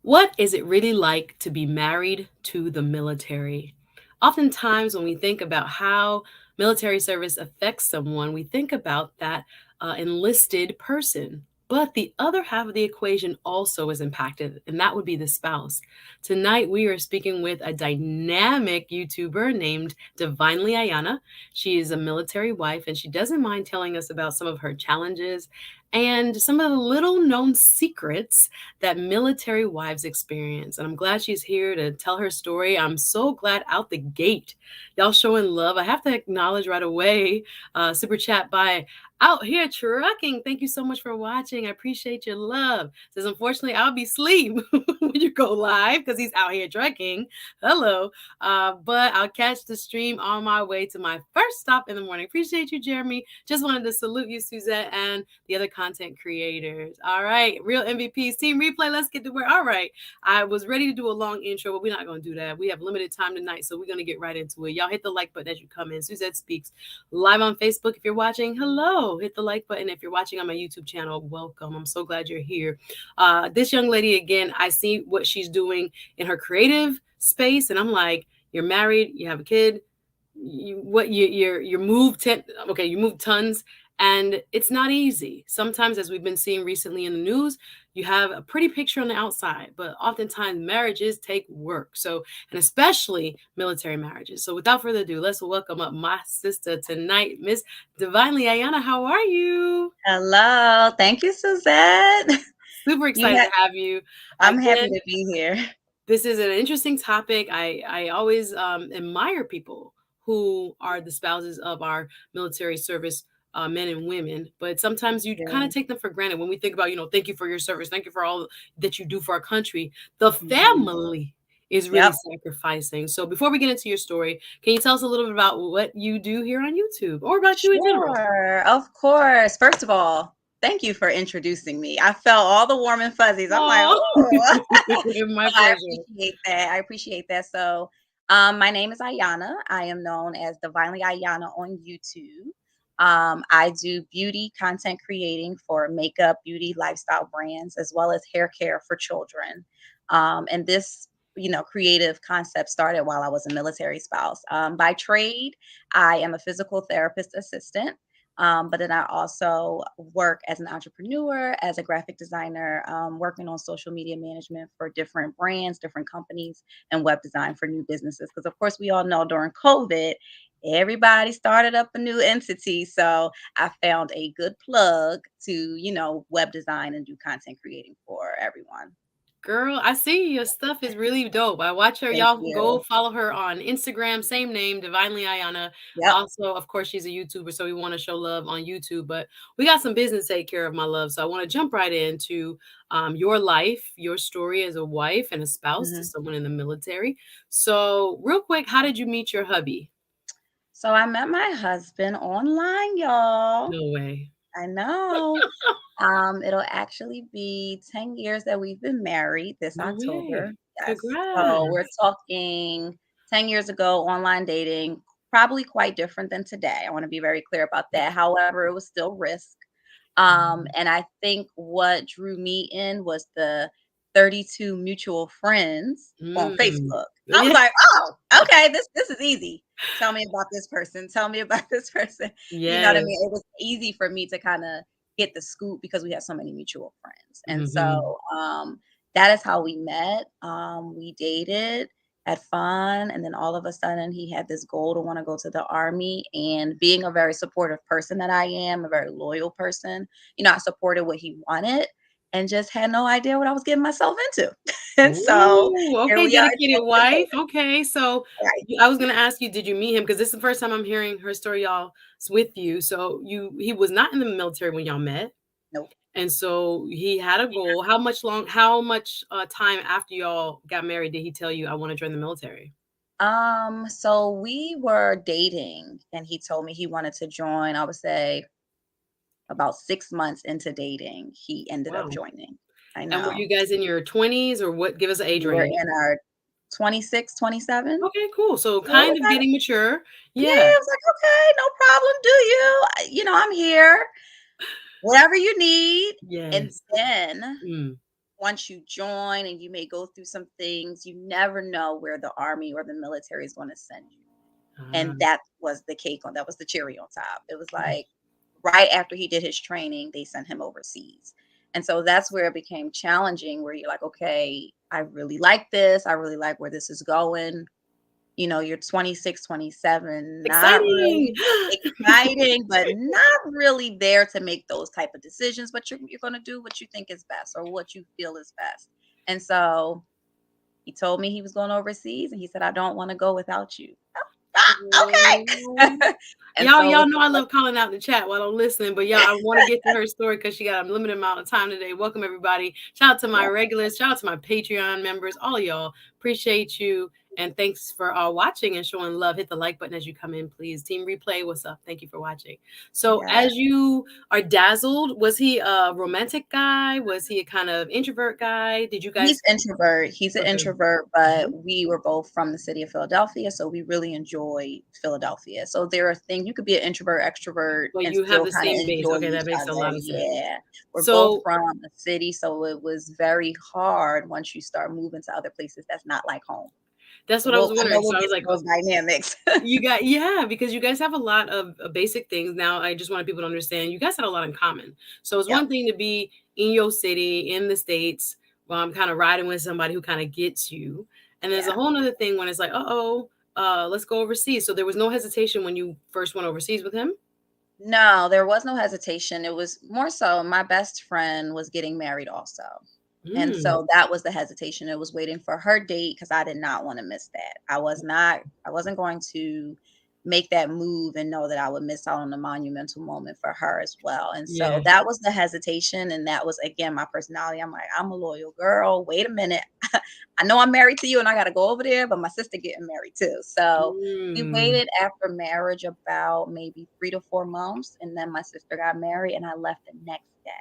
What is it really like to be married to the military? Oftentimes, when we think about how military service affects someone, we think about that enlisted person. But the other half of the equation also is impacted, and that would be the spouse. Tonight, we are speaking with a dynamic YouTuber named Divinely Ayahnna. She is a military wife, and she doesn't mind telling us about some of her challenges and some of the little known secrets that military wives experience. And I'm glad she's here to tell her story. I'm so glad out the gate, y'all showing love. I have to acknowledge right away, super chat by Out Here Trucking. Thank you so much for watching. I appreciate your love. Says, unfortunately, I'll be asleep when you go live because he's out here trucking. Hello. But I'll catch the stream on my way to my first stop in the morning. Appreciate you, Jeremy. Just wanted to salute you, Suzette, and the other content creators. All right, real MVPs, team replay. Let's get to work. All right, I was ready to do a long intro, but we're not going to do that. We have limited time tonight, so we're going to get right into it. Y'all hit the like button as you come in. Suzette Speaks live on Facebook. If you're watching, hello. Hit the like button. If you're watching on my YouTube channel, welcome. I'm so glad you're here. This young lady, again, I see what she's doing in her creative space, and I'm like, you're married, you have a kid, you move you move tons, and it's not easy. Sometimes, as we've been seeing recently in the news, you have a pretty picture on the outside, but oftentimes marriages take work. So, and especially military marriages. So without further ado, let's welcome up my sister tonight, Miss Divinely Ayahnna. How are you? Hello. Thank you, Suzette. Super excited to have you. I'm happy Again, to be here. this is an interesting topic. I always admire people who are the spouses of our military service men and women, but sometimes you kind of Yeah. take them for granted when we think about, thank you for your service, thank you for all that you do for our country. The Mhm. family is really Yep. sacrificing. So before we get into your story, can you tell us a little bit about what you do here on YouTube or about you in general? Sure. Of course. First of all, thank you for introducing me. I felt all the warm and fuzzies. I'm like, Oh, oh, my I pleasure. appreciate that. I appreciate that. So, my name is Ayahnna. I am known as Divinely Ayahnna on YouTube. I do beauty content creating for makeup, beauty, lifestyle brands, as well as hair care for children. And this, creative concept started while I was a military spouse. By trade, I am a physical therapist assistant. But then I also work as an entrepreneur, as a graphic designer, working on social media management for different brands, different companies, and web design for new businesses. Because, of course, we all know during COVID, everybody started up a new entity. So I found a good plug to, web design and do content creating for everyone. Girl, I see your stuff is really dope. I watch her. Thank Y'all can go you. follow her on Instagram, same name, Divinely Ayahnna. Yep. Also, of course, she's a YouTuber, so we want to show love on YouTube. But we got some business to take care of, my love. So I want to jump right into your life, your story as a wife and a spouse to Mhm. someone in the military. So, real quick, how did you meet your hubby? So I met my husband online, y'all. No way. I know. It'll actually be 10 years that we've been married this No October. way. Yes. So we're Congrats. talking 10 years ago, online dating, probably quite different than today. I want to be very clear about that. However, it was still risk. And I think what drew me in was the 32 mutual friends on Mm. Facebook. I was Yeah. like, oh, okay, this is easy. Tell me about this person. Tell me about this person. You know what I Yes. mean? It was easy for me to kind of get the scoop because we have so many mutual friends. And Hmm. so that is how we met. We dated, had fun, and then all of a sudden he had this goal to want to go to the army. And being a very supportive person that I am, a very loyal person, I supported what he wanted and just had no idea what I was getting myself into. And so Ooh, here okay, we are 10 dedicated years wife. later. Okay, so Right. I was gonna ask you, did you meet him? Because this is the first time I'm hearing her story, y'all, with you. So he was not in the military when y'all met, Nope. and so he had a goal. How much time after y'all got married did he tell you, I want to join the military? So we were dating and he told me he wanted to join, I would say about 6 months into dating, he ended up Wow. joining. I And were know. you guys in your 20s or what? Give us an age We were range. in our 26, 27. Okay, cool. So So it kind was of like, getting mature. yeah, Yeah. it was like, okay, no problem. Do you? I'm here. Whatever you need. And Yes. then Mm. once you join and you may go through some things, you never know where the army or the military is going to send you. Ah, And that was the cake on that was the cherry on top. It was like right after he did his training, they sent him overseas. And so that's where it became challenging, where you're like, okay, I really like this. I really like where this is going. You know, you're 26, 27, not exciting. really exciting, but not really there to make those type of decisions, but you're going to do what you think is best or what you feel is best. And so he told me he was going overseas and he said, I don't want to go without you. Okay. Oh. And Y'all, so y'all with know I love calling out the chat while I'm listening, but y'all, I want to get to her story because she got a limited amount of time today. Welcome everybody. Shout out to my yeah, regulars. Shout out to my Patreon members. All of y'all, appreciate you. And thanks for watching and showing love. Hit the like button as you come in, please. Team Replay, what's up? Thank you for watching. So yeah. as you are dazzled, was he a romantic guy? Was he a kind of introvert guy? Did you He's guys? introvert. He's an Okay. introvert, but we were both from the city of Philadelphia, so we really enjoy Philadelphia. So there are things you could be an introvert, extrovert, Well, and you have still the kind of same base. enjoy Okay, each that makes a other. lot of sense. Yeah. We're both So from the city, so it was very hard once you start moving to other places that's not like home. that's So what I was I know wondering. we'll So I get was to like, those dynamics. you got, yeah, because you guys have a lot of basic things. Now, I just wanted people to understand you guys had a lot in common. So it's Yep. one thing to be in your city, in the States, while I'm kind of riding with somebody who kind of gets you. And there's a Yeah. whole other thing when it's like, let's go overseas. So there was no hesitation when you first went overseas with him? No, there was no hesitation. It was more so my best friend was getting married also. And Mm, so that was the hesitation. It was waiting for her date because I did not want to miss that. I wasn't going to make that move and know that I would miss out on the monumental moment for her as well. And so yeah. that was the hesitation. And that was again my personality. I'm like, I'm a loyal girl. Wait a minute. I know I'm married to you and I gotta go over there, but my sister getting married too. So we Mm, waited after marriage about maybe 3 to 4 months, and then my sister got married and I left the next day.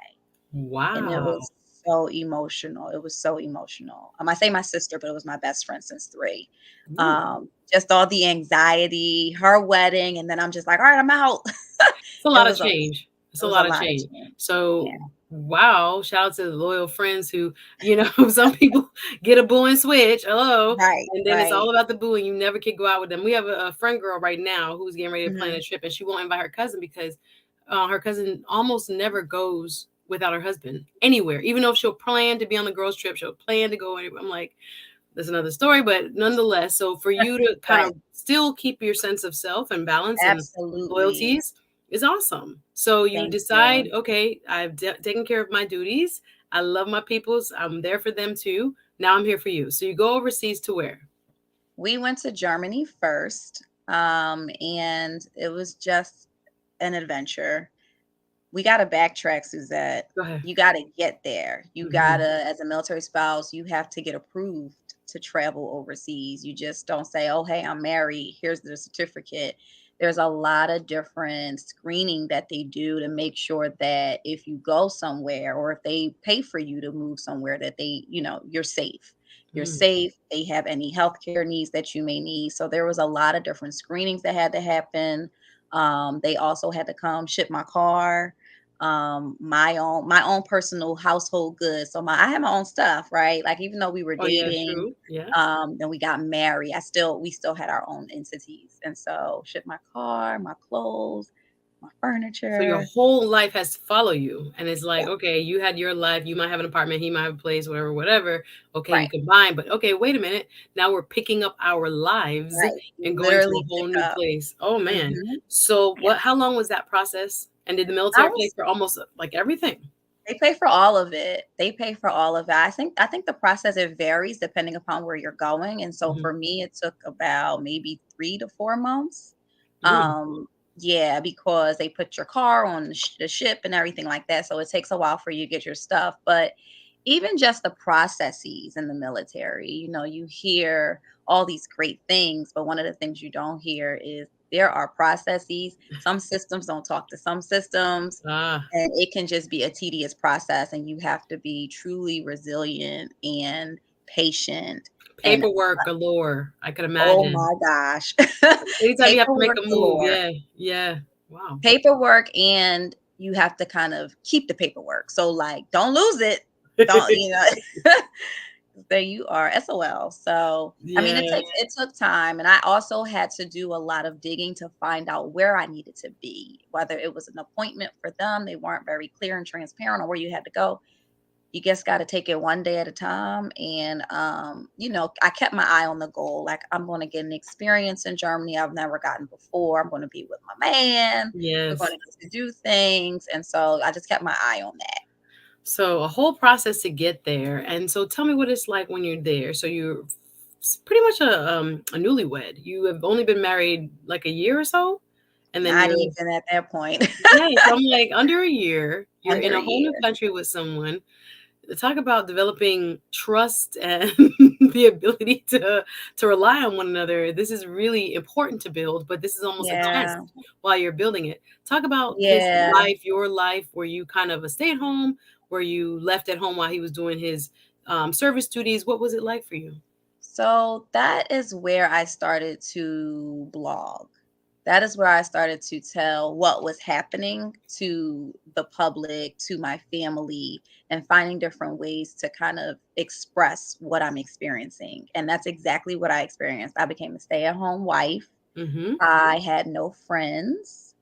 And it wow. was so emotional. It was so emotional. I say my sister, but it was my best friend since 3. Ooh. Just all the anxiety, her wedding, and then I'm just like, "All right, I'm out." It's a It lot of was a change. It's it a was a lot of lot of change. change. Yeah, So, wow, shout out to the loyal friends who, some people get a boo and switch. Hello. right, And then it's right. all about the boo, and you never can go out with them. We have a friend girl right now who's getting ready to plan a Mhm. trip, and she won't invite her cousin because her cousin almost never goes without her husband anywhere. Even though she'll plan to be on the girls' trip, she'll plan to go anywhere. I'm like, that's another story, but nonetheless, so for you to kind Right. of still keep your sense of self and balance and Absolutely. loyalties is awesome. So you Thank decide, you. okay, taken care of my duties. I love my peoples. I'm there for them too. Now I'm here for you. So you go overseas to where? We went to Germany first, and it was just an adventure. We gotta backtrack, Suzette. Go ahead. You gotta get there. You Hmm. gotta, as a military spouse, you have to get approved to travel overseas. You just don't say, "Oh, hey, I'm married. Here's the certificate." There's a lot of different screening that they do to make sure that if you go somewhere or if they pay for you to move somewhere, that you're safe. You're Mm. safe. They have any healthcare needs that you may need. So there was a lot of different screenings that had to happen. They also had to come ship my car, my own personal household goods. So I had my own stuff, right? Like even though we were Oh yeah, dating, true. Yeah. then we got married, we still had our own entities. And so ship my car, my clothes, my So your furniture. whole life has to follow you. And it's like, Yeah, okay, you had your life, you might have an apartment, he might have a place, whatever, whatever. Okay, you right, combine, but okay, wait a minute. Now we're picking up our lives right. and going to Literally a whole pick new up. place. Oh man. Hmm. So Yeah. how long was that process? And did the I military pay was for almost like everything? They pay for all of it. They pay for all of it. I think the process, it varies depending upon where you're going, and so Mhm. for me, it took about maybe 3 to 4 months. Mm. Yeah, because they put your car on the ship and everything like that, so it takes a while for you to get your stuff, but even just the processes in the military, you hear all these great things, but one of the things you don't hear is there are processes. Some systems don't talk to some systems, Ah, and it can just be a tedious process, and you have to be truly resilient and patient and paperwork galore. I could oh imagine. my gosh. Anytime you have to make Paperwork a move, galore. yeah, yeah. Wow. Paperwork, and you have to kind of keep the paperwork. So, like, don't lose it. don't, there you are, SOL. So, I mean, Yeah. it took time, and I also had to do a lot of digging to find out where I needed to be, whether it was an appointment for them, they weren't very clear and transparent on where you had to go. You just got to take it one day at a time. And, I kept my eye on the goal. Like, I'm going to get an experience in Germany I've never gotten before. I'm going to be with my man. We're going Yes. to get to do things. And so I just kept my eye on that. So a whole process to get there. And so tell me what it's like when you're there. So you're pretty much a newlywed. You have only been married like a year or so, and then Not you're even at that point. yeah. So I'm like under a year. You're in Under a a whole new year. country with someone. Talk about developing trust and the ability to rely on one another. This is really important to build, but this is almost a test Yeah. while you're building it. Talk about his Yeah. life, your life. Were you kind of a stay at home? Were you left at home while he was doing his service duties? What was it like for you? So that is where I started to blog. That is where I started to tell what was happening to the public, to my family, and finding different ways to kind of express what I'm experiencing. And that's exactly what I experienced. I became a stay at home wife. Mm-hmm. I had no friends.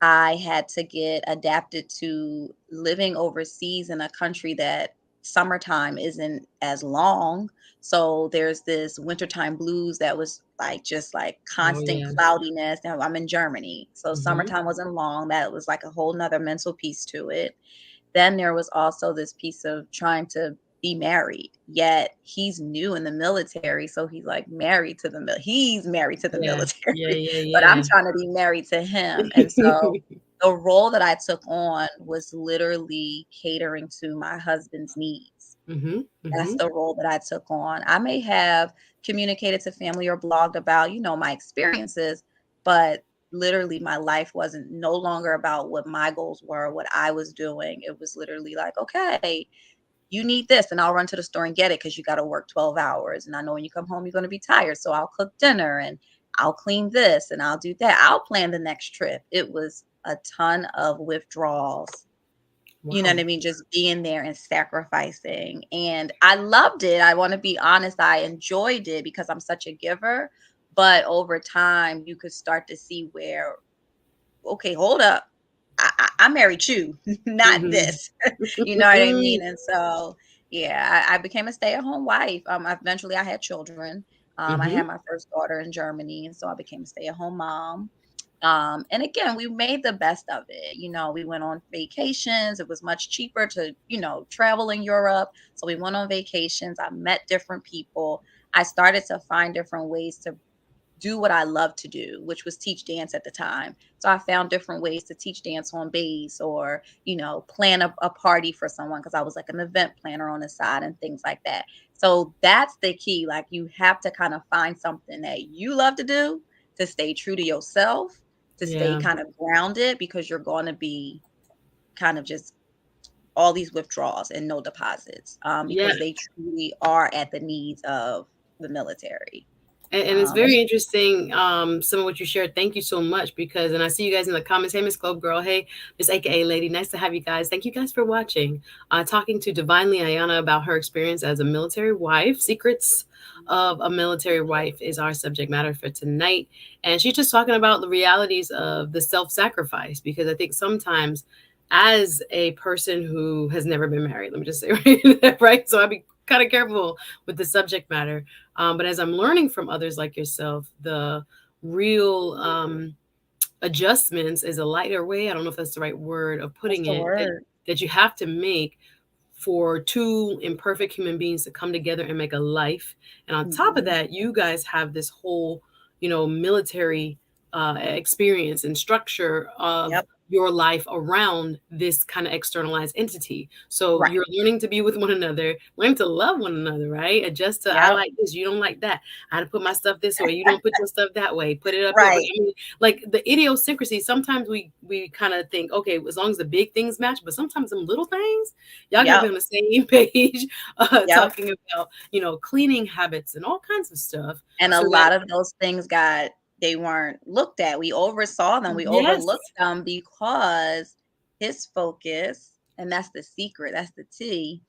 I had to get adapted to living overseas in a country that summertime isn't as long. So there's this wintertime blues that was like just like Oh constant yeah. cloudiness. Now I'm in Germany. So Mm-hmm. summertime wasn't long. That was like a whole nother mental piece to it. Then there was also this piece of trying to be married, yet he's new in the military, so he's like married to he's married to the Yeah. military, Yeah. but I'm Yeah. trying to be married to him. And so Yeah. the role that I took on was literally catering to my husband's needs. mm-hmm. That's Mm-hmm. the role that I took on. I may have communicated to family or blogged about, my experiences, but literally my life wasn't no longer about what my goals were, what I was doing. It was literally like, okay, you need this, and I'll run to the store and get it because you got to work 12 hours. And I know when you come home, you're going to be tired. So I'll cook dinner and I'll clean this and I'll do that. I'll plan the next trip. It was a ton of withdrawals, you know what Wow. I mean? Just being there and sacrificing. And I loved it. I want to be honest. I enjoyed it because I'm such a giver. But over time, you could start to see where, okay, hold up. I married you, not Mm-hmm. this. You know what I mean? And so, yeah, I became a stay-at-home wife. Eventually, I had children. I mm-hmm. had my first daughter in Germany, and so I became a stay-at-home mom. And again, we made the best of it. We went on vacations. It was much cheaper to, travel in Europe. So we went on vacations. I met different people. I started to find different ways to do what I love to do, which was teach dance at the time. So I found different ways to teach dance on base or, plan a party for someone because I was like an event planner on the side and things like that. So that's the key. Like you have to kind of find something that you love to do to stay true to yourself, to stay Yeah. kind of grounded because you're going to be kind of just all these withdrawals and no deposits Yeah. because they truly are at the needs of the military. And it's And very interesting, some of what you shared. Thank you so much because, and I see you guys in the comments. Hey, Miss Globe Girl. Hey, Miss AKA Lady. Nice to have you guys. Thank you guys for watching. Talking to Divinely Ayahnna about her experience as a military wife. Secrets of a military wife is our subject matter for tonight. And she's just talking about the realities of the self sacrifice because I think sometimes, as a person who has never been married, let me just say right, so I'll be kind of careful with the subject matter, but as I'm learning from others like yourself, the real adjustments is a lighter way. I don't know if that's the right word of that's putting the it, word. that you have to make for two imperfect human beings to come together and make a life. And on top of Mhm. that, you guys have this whole, military experience and structure of Yep. your life around this kind of externalized entity. So Right. you're learning to be with one another, learning to love one another, right? Adjust to I Yep. like this, you don't like that. I had to put my stuff this way, you don't put your stuff that way. Put it up here. Right. I mean, like the idiosyncrasy. Sometimes we kind of think, okay, as long as the big things match, but sometimes some little things, y'all gotta be Yep. on the same page, Yep. talking about cleaning habits and all kinds of stuff, And a so that lot of those things they weren't looked at. We oversaw them. We overlooked yes, them because his focus And that's the secret, that's the tea.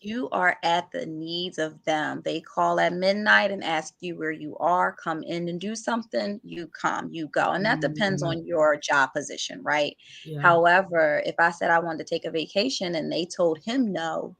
You are at the needs of them. They call at midnight and ask you where you are, come in and do something, you come, you go. And that depends Mm, on your job position, right? yeah. However, if I said I wanted to take a vacation and they told him no,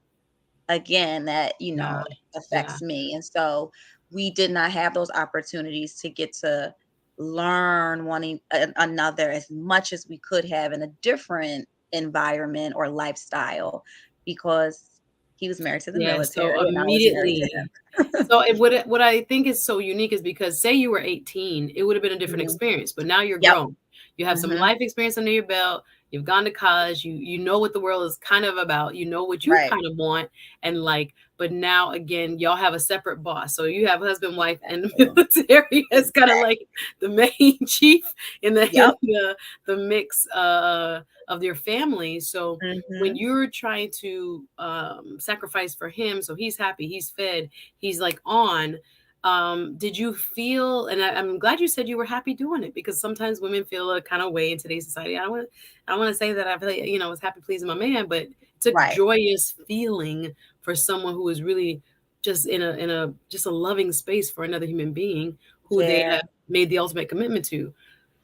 again, that, Yeah. Yeah. affects me. And so we did not have those opportunities to get to learn another as much as we could have in a different environment or lifestyle because he was married to the Yeah, so military and I was married to immediately so it what I think is so unique is because say you were 18, it would have been a different him. experience, but now you're Yep. grown. You have some Mhm. life experience under your belt, you've gone to college, you know what the world is kind of about, you know what you Right. kind of want and like, but now again, y'all have a separate boss. So you have husband, wife, and the Exactly. military as kind of like Exactly. the main chief in Yep. the mix of your family. So when Mhm. you're trying to sacrifice for him so he's happy, he's fed, he's like on, did you feel, and I'm glad you said you were happy doing it because sometimes women feel a kind of way in today's society. I don't want to say that I feel like, was happy pleasing my man, but it's a Right. joyous feeling for someone who is really just in a just a loving space for another human being who they Yeah. have made the ultimate commitment to.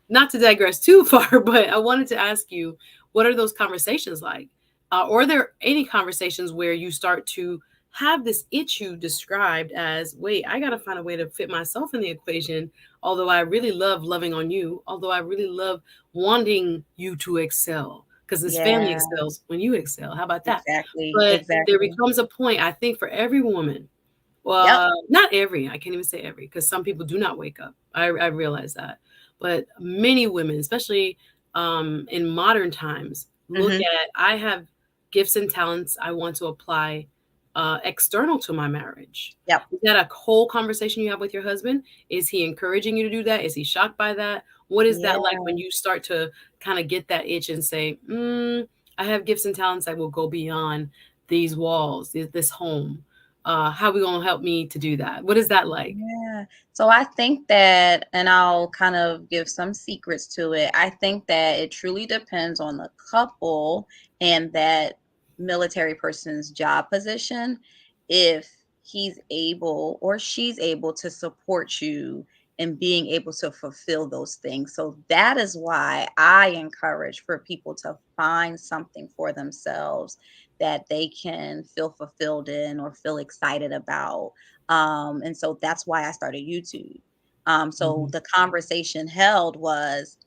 Not to digress too far, but I wanted to ask you, what are those conversations like? Or are there any conversations where you start to have this itch you described as, wait, I got to find a way to fit myself in the equation. Although I really love loving on you, although I really love wanting you to excel, because this family Yeah. excels when you excel. How about that? Exactly. But there Exactly. becomes a point, I think, for every woman, Yep. well, not every, I can't even say every, because some people do not wake up. I realize that. But many women, especially in modern times, look Mhm. at, I have gifts and talents I want to apply external to my marriage. Yep. Is that a whole conversation you have with your husband? Is he encouraging you to do that? Is he shocked by that? What is that like Yeah. when you start to kind of get that itch and say, I have gifts and talents that will go beyond these walls, this home? How we gonna help me to do that? What is that like? Yeah. So I think that, and I'll kind of give some secrets to it. I think that it truly depends on the couple and that military person's job position. If he's able or she's able to support you in being able to fulfill those things. So that is why I encourage for people to find something for themselves that they can feel fulfilled in or feel excited about, and so that's why I started YouTube. So Mhm. the conversation held was,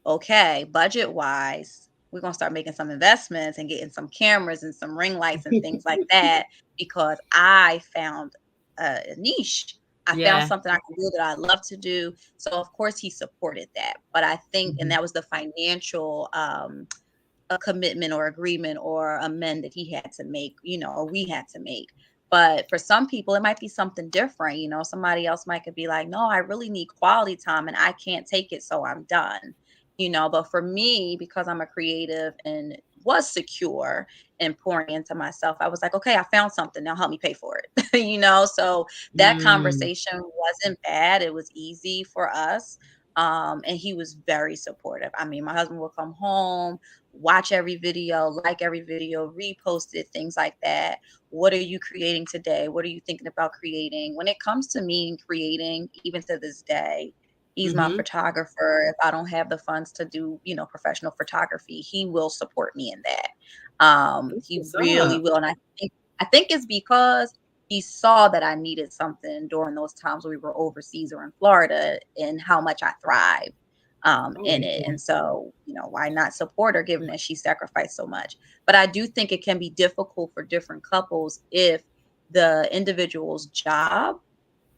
okay, budget wise, we're going to start making some investments and getting some cameras and some ring lights and things like that because I found a niche. I found Yeah. something I can do that I love to do. So of course he supported that. But I think, and Mhm. that was the financial a commitment or agreement or amend that he had to make, or we had to make. But for some people, it might be something different. Somebody else might could be like, no, I really need quality time and I can't take it, so I'm done. But for me, because I'm a creative and was secure in pouring into myself, I was like, okay, I found something. Now help me pay for it. So that Mm. conversation wasn't bad. It was easy for us. And he was very supportive. I mean, my husband would come home, watch every video, like every video, repost it, things like that. What are you creating today? What are you thinking about creating? When it comes to me and creating, even to this day, he's my Mhm. photographer. If I don't have the funds to do, professional photography, he will support me in that. That's He what's really up. will. And I think it's because he saw that I needed something during those times when we were overseas or in Florida and how much I thrived Oh, in it. yeah. And so, why not support her given that she sacrificed so much? But I do think it can be difficult for different couples if the individual's job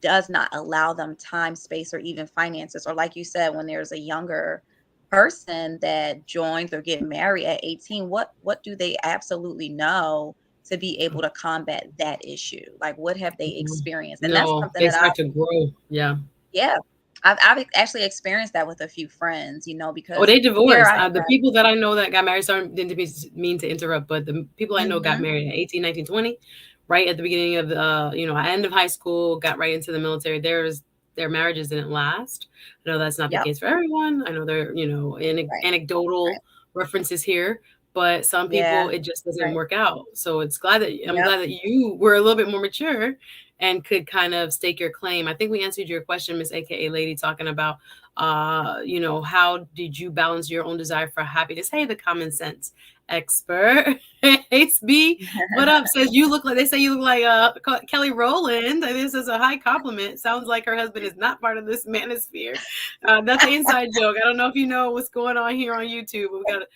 does not allow them time, space, or even finances. Or, like you said, when there's a younger person that joins or get married at 18, what do they absolutely know to be able to combat that issue? Like, what have they Mhm. experienced? And that's No, something they that I start to grow. Yeah. yeah, I've actually experienced that with a few friends, Oh, because they here divorced. I The people that I know that got married, sorry, didn't mean to interrupt, but the people I know got mhm, married at 18, 19, 20, right at the beginning of the, end of high school, got right into the military. Their marriages didn't last. I know that's not the yep, case for everyone. I know there, right, anecdotal right, references here, but some people Yeah. it just doesn't Right. work out. So it's glad that I'm Yep. glad that you were a little bit more mature and could kind of stake your claim. I think we answered your question, Miss AKA Lady, talking about how did you balance your own desire for happiness? Hey, the common sense expert. Hates B. What up? Says you look like they say you look like Kelly Rowland. And this is a high compliment. Sounds like her husband is not part of this manosphere. That's an inside joke. I don't know if you know what's going on here on YouTube. But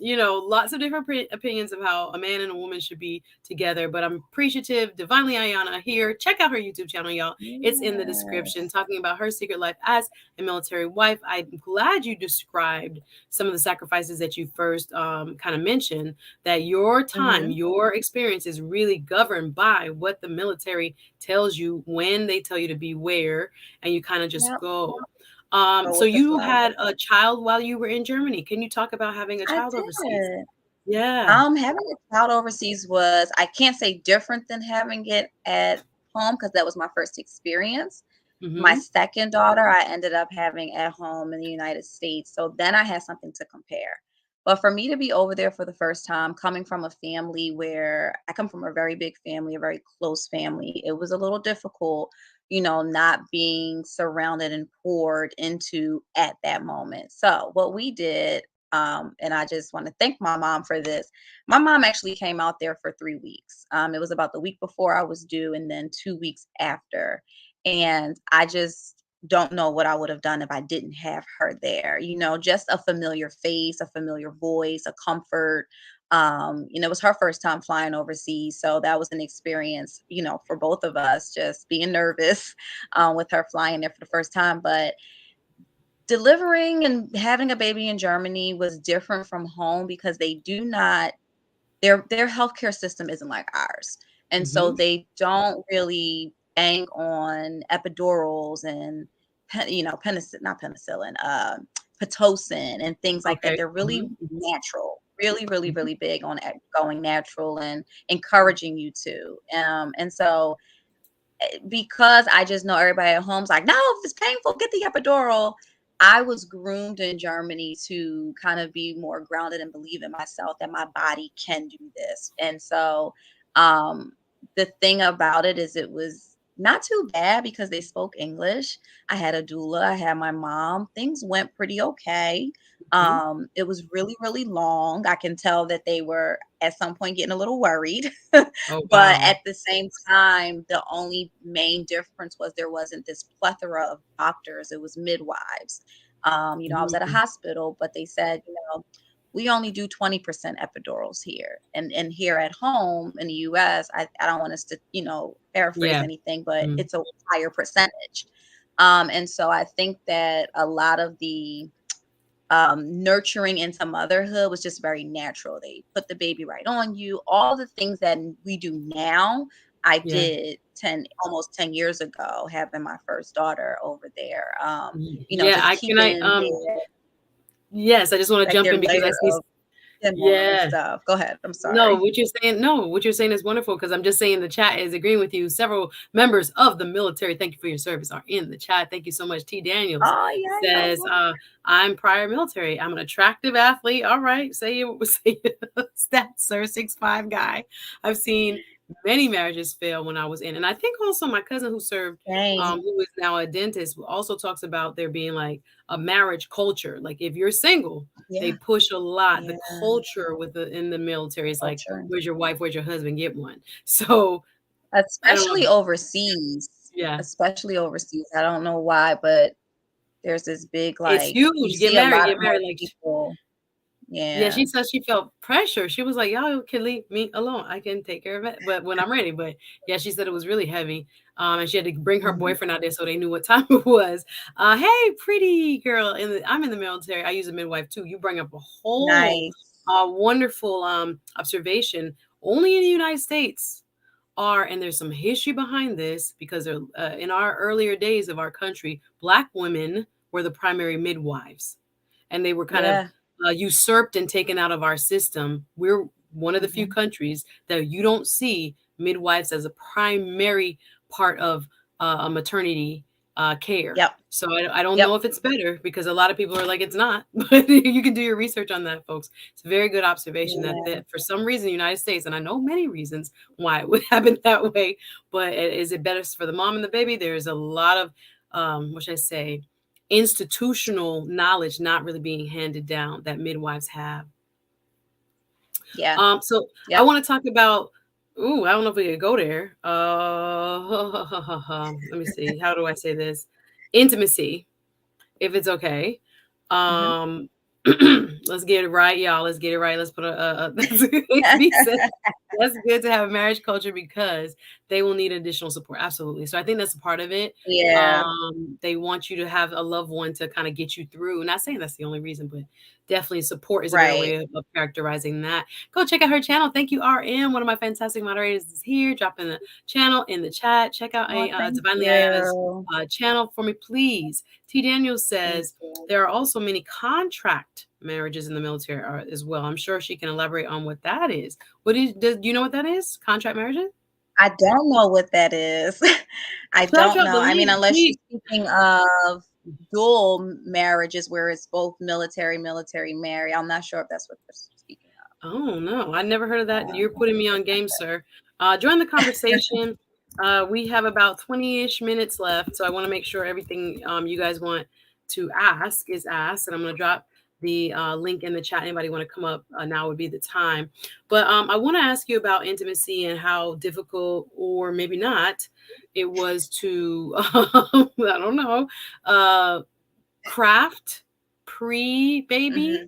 we got lots of different opinions of how a man and a woman should be together. But I'm appreciative. Divinely Ayahnna here. Check out her YouTube channel, y'all. It's in the description, Yes. talking about her secret life as a military wife. I'm glad you described some of the sacrifices that you first kind of mentioned, that your time, Mhm. your experience is really governed by what the military tells you when they tell you to beware, and you kind of just Yep. go. Go So with the you flow. had a child while you were in Germany. Can you talk about having a I child overseas? did. Yeah. Having a child overseas was, I can't say different than having it at home because that was my first experience. My Mm-hmm. second daughter, I ended up having at home in the United States. So then I had something to compare. But for me to be over there for the first time, coming from a family where I come from a very big family, a very close family, it was a little difficult, not being surrounded and poured into at that moment. So what we did, and I just want to thank my mom for this. My mom actually came out there for 3 weeks. It was about the week before I was due, and then 2 weeks after. And I just don't know what I would have done if I didn't have her there. Just a familiar face, a familiar voice, a comfort. It was her first time flying overseas. So that was an experience, for both of us, just being nervous with her flying there for the first time. But delivering and having a baby in Germany was different from home because they do not their healthcare system isn't like ours. And so Mm-hmm. they don't really bang on epidurals and not penicillin, pitocin and things like that. Okay. They're really Mm-hmm. natural, really, really, Mm-hmm. really big on going natural and encouraging you to. And so because I just know everybody at home's like, no, if it's painful, get the epidural. I was groomed in Germany to kind of be more grounded and believe in myself that my body can do this. And so um, the thing about it is it was not too bad because they spoke English. I had a doula, I had my mom. Things went pretty okay. Mm-hmm. It was really, really long. I can tell that they were at some point getting a little worried. Oh But wow. at the same time, the only main difference was there wasn't this plethora of doctors, it was midwives. I was at a Mm-hmm. hospital, but they said, we only do 20% epidurals here. And here at home in the US, I don't want us to, paraphrase Yeah. anything, but Mm. it's a higher percentage. And so I think that a lot of the nurturing into motherhood was just very natural. They put the baby right on you. All the things that we do now, I Yeah. did almost 10 years ago, having my first daughter over there. Yeah. Just I can I keeping their yes, I just want to like jump their in because I layer see. of skin on and Yeah. stuff. Go ahead. I'm No, sorry. what you're saying is wonderful because I'm just saying the chat is agreeing with you. Several members of the military, thank you for your service, are in the chat. Thank you so much. T. Daniels Oh yeah, says, no. I'm prior military. I'm an attractive athlete. All right. Say you say stats, sir, 6'5" guy. I've seen many marriages fail when I was in. And I think also my cousin who served, Dang. who is now a dentist, also talks about there being like a marriage culture. Like if you're single, they Yeah, push a lot. The yeah. culture in the military is like, Culture. "Where's your wife? Where's your husband? Get one." So I don't Especially know. overseas. Yeah, Especially overseas. I don't know why, but there's this big, it's like, you huge. see a lot Get more married. Like, people. yeah, Yeah. she said she felt pressure. She was like, "Y'all can leave me alone. I can take care of it, but when I'm ready." But yeah, she said it was really heavy. And she had to bring her Mhm. boyfriend out there so they knew what time it was. Hey, pretty girl. I'm in the military. I use a midwife too. You bring up a whole Nice. wonderful observation. Only in the United States are, and there's some history behind this because in our earlier days of our country, Black women were the primary midwives, and they were kind of Yeah. usurped and taken out of our system. We're one of the few Mhm. countries that you don't see midwives as a primary part of a maternity care. Yep. So I don't Yep. know if it's better, because a lot of people are like, it's not, but you can do your research on that, folks. It's a very good observation Yeah. that for some reason, the United States, and I know many reasons why it would happen that way, but is it better for the mom and the baby? There's a lot of, what should I say, institutional knowledge not really being handed down that midwives have. Yeah. So I Yep. want to talk about. Ooh, I don't know if we could go there. Let me see. How do I say this? Intimacy, if it's okay. Hmm. Um, let's get it right, y'all. Let's get it right. Let's put a that's we said that's good to have a marriage culture because they will need additional support. Absolutely. So I think that's a part of it. Yeah. They want you to have a loved one to kind of get you through. Not saying that's the only reason, but definitely support is a better Right. way of characterizing that. Go check out her channel. Thank you, RM. One of my fantastic moderators is here. Drop in the channel in the chat. Check out Oh, a thank Divinely Ayana's you. channel for me, please. T. Daniel Thank says you. there are also many contract marriages in the military as well. I'm sure she can elaborate on what that is. Do you know what that is? Contract marriages? I don't know what that is. I So I don't dropped know. the I mean, link. unless you're speaking of dual marriages where it's both military, military, marry. I'm not sure if that's what they're speaking Oh no, I never heard of that. of. You're putting me on game, sir. Join the conversation. We have about 20-ish minutes left, so I want to make sure everything you guys want to ask is asked, and I'm going to drop the link in the chat. Anybody want to come up? Now would be the time. But I want to ask you about intimacy and how difficult, or maybe not, it was to I don't know, craft pre-baby Hmm.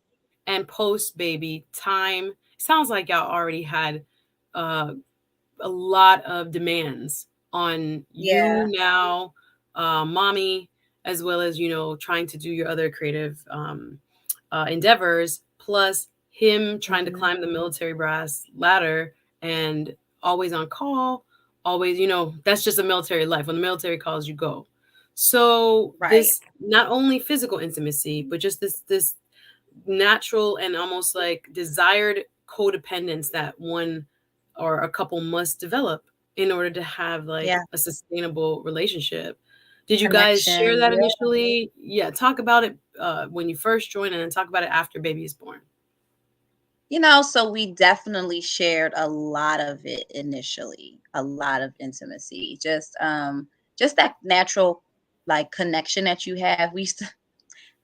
and post-baby time. Sounds like y'all already had uh, a lot of demands on you Yeah. now, mommy, as well as trying to do your other creative endeavors, plus him trying to Hmm. climb the military brass ladder and always on call, always, that's just a military life. When the military calls, you go. So Right. this not only physical intimacy, but just this natural and almost like desired codependence that one or a couple must develop in order to have like Yeah. a sustainable relationship. Did you guys share Connection. that Yeah. initially? Yeah, talk about it when you first joined, and then talk about it after baby is born. So we definitely shared a lot of it initially, a lot of intimacy. Just that natural like connection that you have. We used to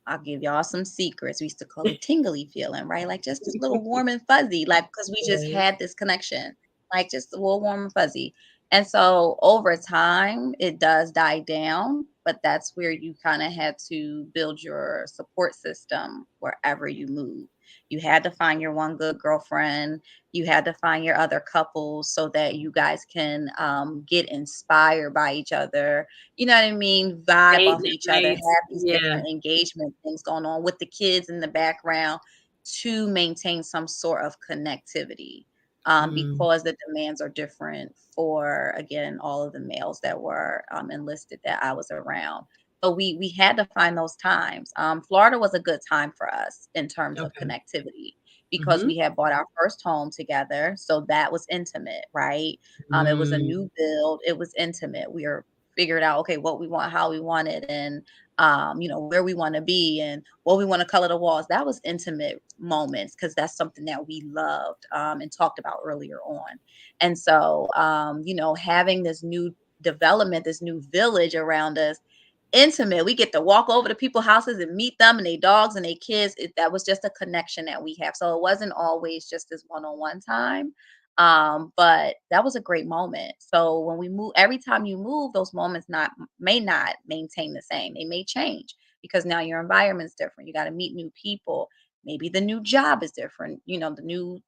I'll give y'all some secrets. We used to call it tingly feeling, right? Like just this little warm and fuzzy, like because we just Right. had this connection, like just a little warm and fuzzy. And so over time, it does die down, but that's where you kind of had to build your support system wherever you move. You had to find your one good girlfriend. You had to find your other couples so that you guys can get inspired by each other, you know what I mean, vibe Date off each other, nights. have these Yeah. different engagement things going on with the kids in the background to maintain some sort of connectivity. Mm, Because the demands are different for again all of the males that were enlisted that I was around. So we had to find those times. Florida was a good time for us in terms of okay. connectivity because Mm-hmm. we had bought our first home together, so that was intimate, right? It was a Mm, new build. It was intimate. We were figured out, okay, what we want, how we want it, and where we want to be and what we want to color the walls. That was intimate moments because that's something that we loved and talked about earlier on. And so, having this new development, this new village around us, intimate. We get to walk over to people's houses and meet them and their dogs and their kids. That was just a connection that we have. So it wasn't always just this one-on-one time. But that was a great moment. So when we move, every time you move, those moments not may not maintain the same. They may change because now your environment's different. You got to meet new people. Maybe the new job is different. The new,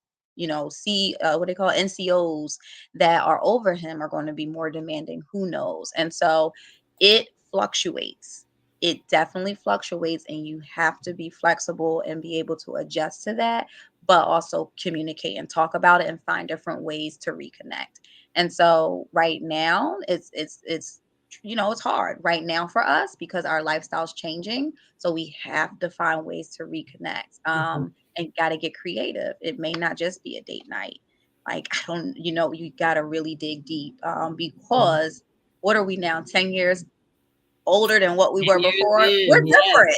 see what they call NCOs that are over him are going to be more demanding. Who knows? And so it fluctuates. It definitely fluctuates, and you have to be flexible and be able to adjust to that, but also communicate and talk about it and find different ways to reconnect. And so right now it's hard right now for us because our lifestyle's changing. So we have to find ways to reconnect. mhm, And got to get creative. It may not just be a date night. Like I don't, you got to really dig deep mhm. because what are we now 10 years older than what we 10 were years before, we're in, different.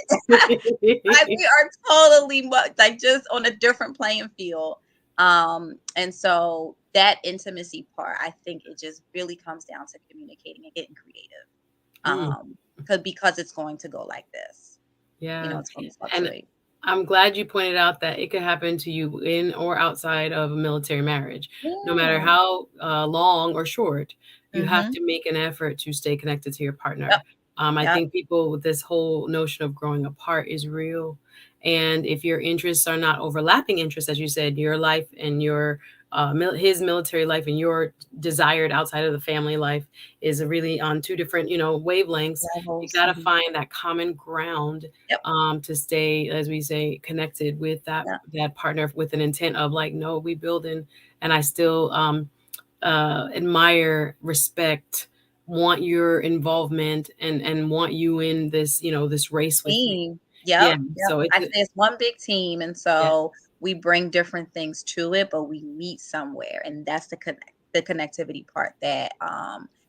Like, yes. we are totally like, just on a different playing field. And so that intimacy part, I think it just really comes down to communicating and getting creative. Mm, Because it's going to go like this. yeah, It's going to and fluctuate. I'm glad you pointed out that it could happen to you in or outside of a military marriage. No matter Yeah. how long or short, you have Mhm. to make an effort to stay connected to your Yep. partner. I Yep. think people with this whole notion of growing apart is real. And if your interests are not overlapping interests, as you said, your life and your his military life and your desired outside of the family life is really on two different, wavelengths. You Levels. got to Mhm. find that common ground Yep. to stay, as we say, connected with Yep. that partner with an intent of like, no, we building, and I still admire, respect, want your involvement, and want you in this, this race with me. Team. Yeah. Yep. Yep. So I say it's one big team, and yeah, so we bring different things to it, but we meet somewhere, and that's the connectivity part that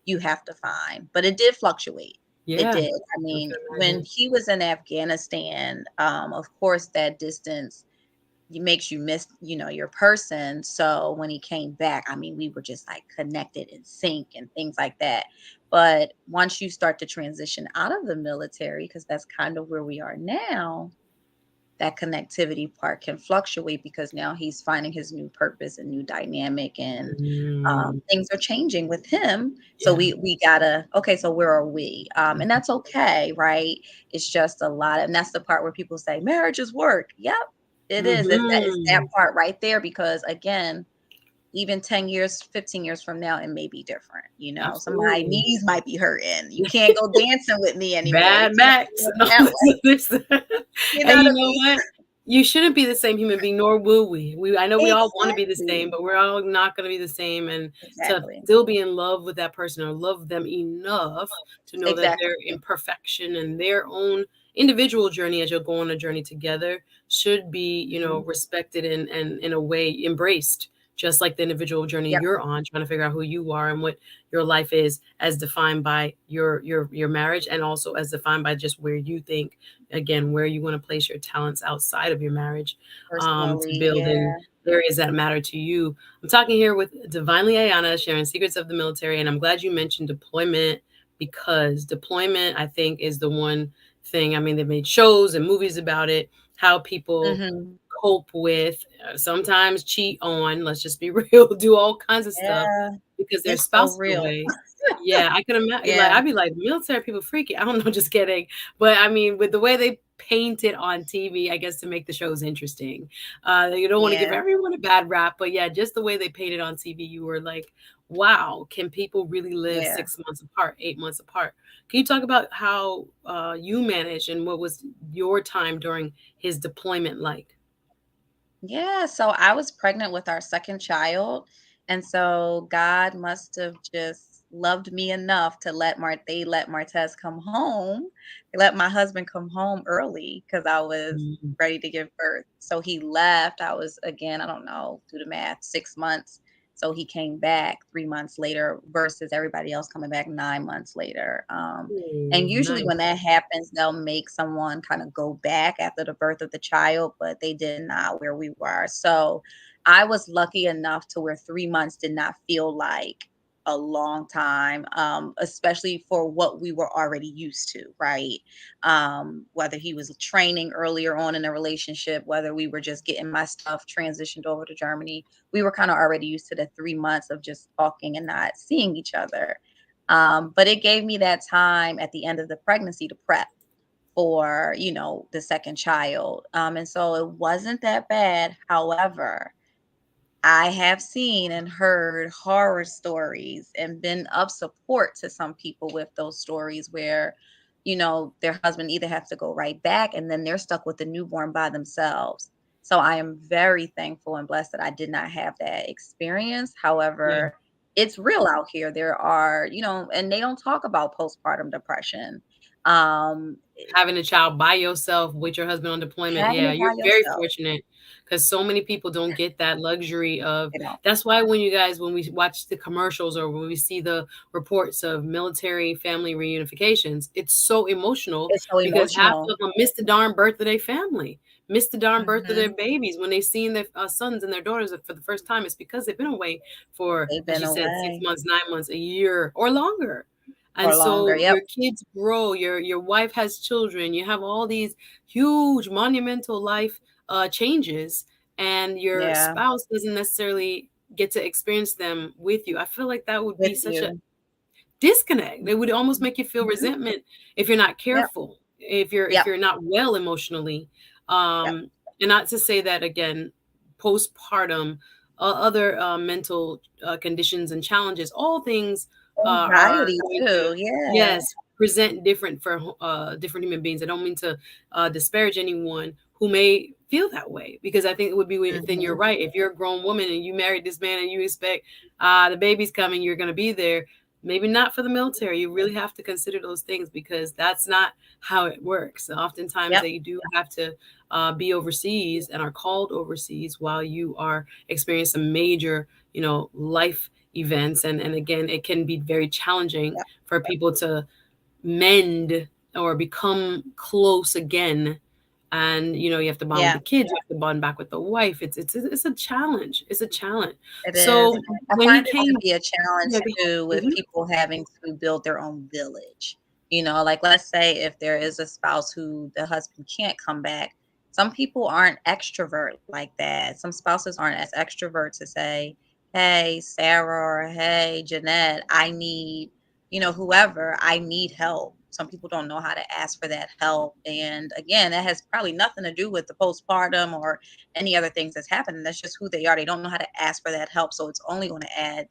you have to find. But it did fluctuate. It yeah. did. I I mean, can when imagine. he was in Afghanistan, of course that distance makes you miss, your person. So when he came back, I mean, we were just like connected in sync and things like that. But once you start to transition out of the military, because that's kind of where we are now, that connectivity part can fluctuate because now he's finding his new purpose and new dynamic, and Mm, things are changing with him. So yeah. we gotta, okay, so where are we? And that's okay, right? It's just a lot, and that's the part where people say marriage is work. Yep, it is. It's that Hmm. part right there, because again, even 10 years, 15 years from now, it may be different. So my Absolutely. knees might be hurting. You can't go dancing with me anymore. We Bad can't Max. do it No, that way. listen. You know And what you I know mean? what? You shouldn't be the same human being, nor will we. I know we all wanna be the same, Exactly. but we're all not gonna be the same, and to Exactly. still be in love with that person or love them enough to know that Exactly. their imperfection and their own individual journey as you'll go on a journey together should be, Mhm. respected and in a way embraced, just like the individual journey Yep. you're on, trying to figure out who you are and what your life is as defined by your marriage, and also as defined by just where you think, again, where you want to place your talents outside of your marriage, to Personally, build in yeah. areas that matter to you. I'm talking here with Divinely Ayana, sharing secrets of the military, and I'm glad you mentioned deployment, because deployment, I think, is the one thing. I mean, they've made shows and movies about it, how people Mhm. cope with, sometimes cheat on, let's just be real, do all kinds of stuff Yeah, because their it's so spouse is real. away. Yeah, I can imagine. Like, Yeah, I'd be like, military people freaky. I don't know, just kidding. But I mean, with the way they paint it on TV, I guess to make the shows interesting. You don't want to give yeah, everyone a bad rap, but yeah, just the way they paint it on TV, you were like, wow, can people really live yeah. 6 months apart, 8 months apart? Can you talk about how you managed and what was your time during his deployment like? Yeah, so I was pregnant with our second child, and so God must have just loved me enough to let Martez come home. They let my husband come home early because I was Mhm. ready to give birth. So he left. I was, again, I don't know, do the math, 6 months. So he came back 3 months later versus everybody else coming back 9 months later. And Ooh, usually when nice. that happens, they'll make someone kind of go back after the birth of the child, but they did not where we were. So I was lucky enough to where 3 months did not feel like a long time, especially for what we were already used to, right? Whether he was training earlier on in the relationship, whether we were just getting my stuff transitioned over to Germany, we were kind of already used to the 3 months of just talking and not seeing each other. But it gave me that time at the end of the pregnancy to prep for, the second child. And so it wasn't that bad. However, I have seen and heard horror stories and been of support to some people with those stories where, their husband either has to go right back and then they're stuck with the newborn by themselves. So I am very thankful and blessed that I did not have that experience. Yeah. However, it's real out here. There are, and they don't talk about postpartum depression. Eh, Having a child by yourself with your husband on deployment, having yeah, it you're by very yourself, fortunate because so many people don't get that luxury of. you know, That's why when you guys when we watch the commercials or when we see the reports of military family reunifications, it's so emotional it's so because half emotional. of them miss the darn birth of their family, miss the darn birth of their Mhm. babies when they seen their sons and their daughters for the first time. It's because they've been away for, They've as been you said, 6 away months, 9 months, a year, or longer. And for longer. so Yep. your kids grow, your wife has children, you have all these huge monumental life changes, and your Yeah. spouse doesn't necessarily get to experience them with you. I feel like that would With be such a you. disconnect. It would almost make you feel Mhm. resentment if you're not Yep. careful, if Yep. you're not well emotionally. Yep. And not to say that again, postpartum, other mental conditions and challenges, all things are Anxiety going to, too. Yeah. yes, present different for different human beings. I don't mean to disparage anyone who may feel that way, because I think it would be within your Mhm. right. If you're a grown woman and you married this man and you expect the baby's coming, you're going to be there. Maybe not for the military. You really have to consider those things because that's not how it works. Oftentimes, Yep. they do have to be overseas and are called overseas while you are experiencing some major, life events. And again, it can be very challenging Yep. for people to mend or become close again. And you have to bond with Yeah. the kids, you have to bond back with the wife. It's a challenge. It's a challenge. It is. So I when he find it to came, be a challenge yeah, go too ahead. with people having to build their own village. Like let's say if there is a spouse who the husband can't come back, some people aren't extrovert like that. Some spouses aren't as extrovert to say, "Hey, Sarah," or "Hey, Jeanette, I need, whoever, I need help." Some people don't know how to ask for that help. And again, that has probably nothing to do with the postpartum or any other things that's happening. That's just who they are. They don't know how to ask for that help. So it's only going to add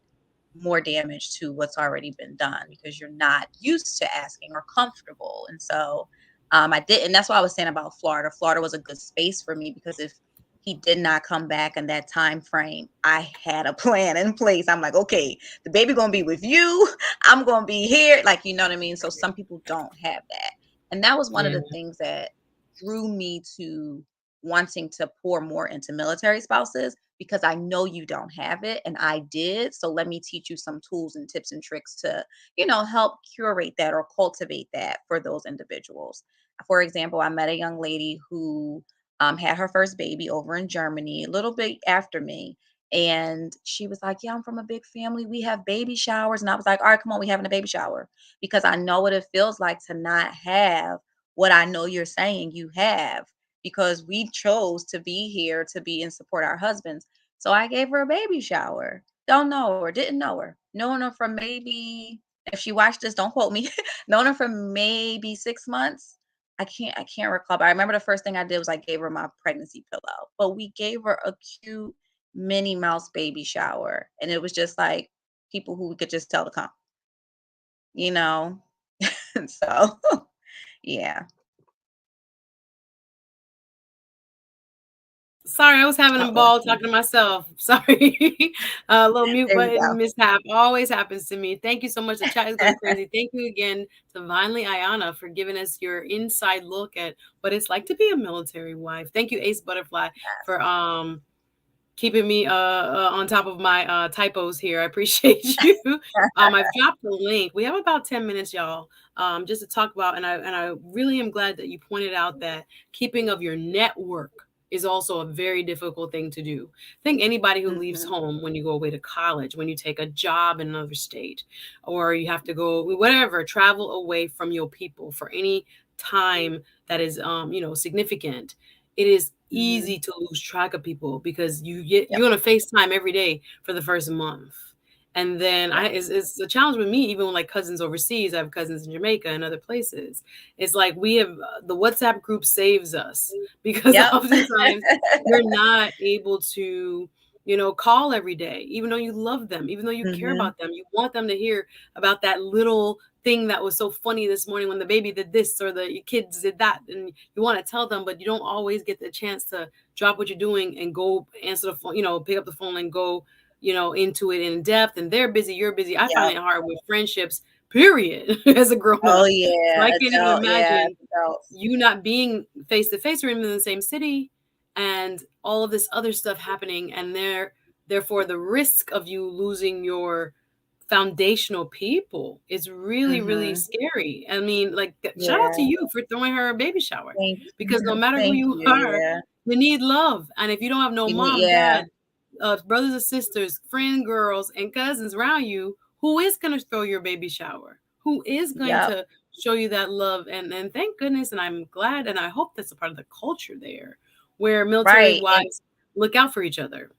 more damage to what's already been done because you're not used to asking or comfortable. And so I didn't. That's why I was saying about Florida. Florida was a good space for me because if he did not come back in that time frame, I had a plan in place. I'm like, okay, the baby gonna be with you. I'm gonna be here. Like, you know what I mean? So some people don't have that. And that was one of Yeah. the things that drew me to wanting to pour more into military spouses because I know you don't have it and I did. So let me teach you some tools and tips and tricks to, help curate that or cultivate that for those individuals. For example, I met a young lady who had her first baby over in Germany a little bit after me. And she was like, "Yeah, I'm from a big family. We have baby showers." And I was like, "All right, come on, we having a baby shower." Because I know what it feels like to not have what I know you're saying you have because we chose to be here to be and support our husbands. So I gave her a baby shower. Don't know her, didn't know her. Known her from maybe, if she watched this, don't quote me. Known her for maybe 6 months. I can't recall. But I remember the first thing I did was I gave her my pregnancy pillow. But we gave her a cute Minnie Mouse baby shower. And it was just like people who we could just tell to come, you know? So yeah. Sorry, I was having God a bless ball you. talking to myself. Sorry. A little mute There you button go. mishap always happens to me. Thank you so much. The chat is going crazy. Thank you again to Divinely Ayana for giving us your inside look at what it's like to be a military wife. Thank you, Ace Butterfly, for keeping me on top of my typos here. I appreciate you. I've dropped the link. We have about 10 minutes, y'all, just to talk about, and I really am glad that you pointed out that keeping of your network is also a very difficult thing to do. I think anybody who leaves Mhm. home when you go away to college, when you take a job in another state, or you have to go whatever, travel away from your people for any time that is significant, it is Mhm. easy to lose track of people because Yep. you're on a FaceTime every day for the first month. And then Yep. it's a challenge with me, even with like cousins overseas. I have cousins in Jamaica and other places. It's like we have the WhatsApp group saves us because Yep. oftentimes you're not able to, call every day, even though you love them, even though you care Mhm. about them. You want them to hear about that little thing that was so funny this morning when the baby did this or the kids did that, and you want to tell them, but you don't always get the chance to drop what you're doing and go answer the phone, pick up the phone and go, into it in depth. And they're busy, you're busy. I find Yep. it hard with friendships period, as a grown Oh, up. So yeah, I can't even imagine adults. you not being face to face or even in the same city and all of this other stuff happening, and therefore the risk of you losing your foundational people is really, really Mhm. scary. I mean, like, shout out to Yeah. you for throwing her a baby shower, Thank because no matter who thank you you, are, yeah. you need love. And if you don't have no mom, Yeah. dad, brothers and sisters, friend girls, and cousins around you, who is going to throw your baby shower? Who is going Yep. to show you that love? And thank goodness, and I'm glad, and I hope that's a part of the culture there, where military Right, and wives look out for each other.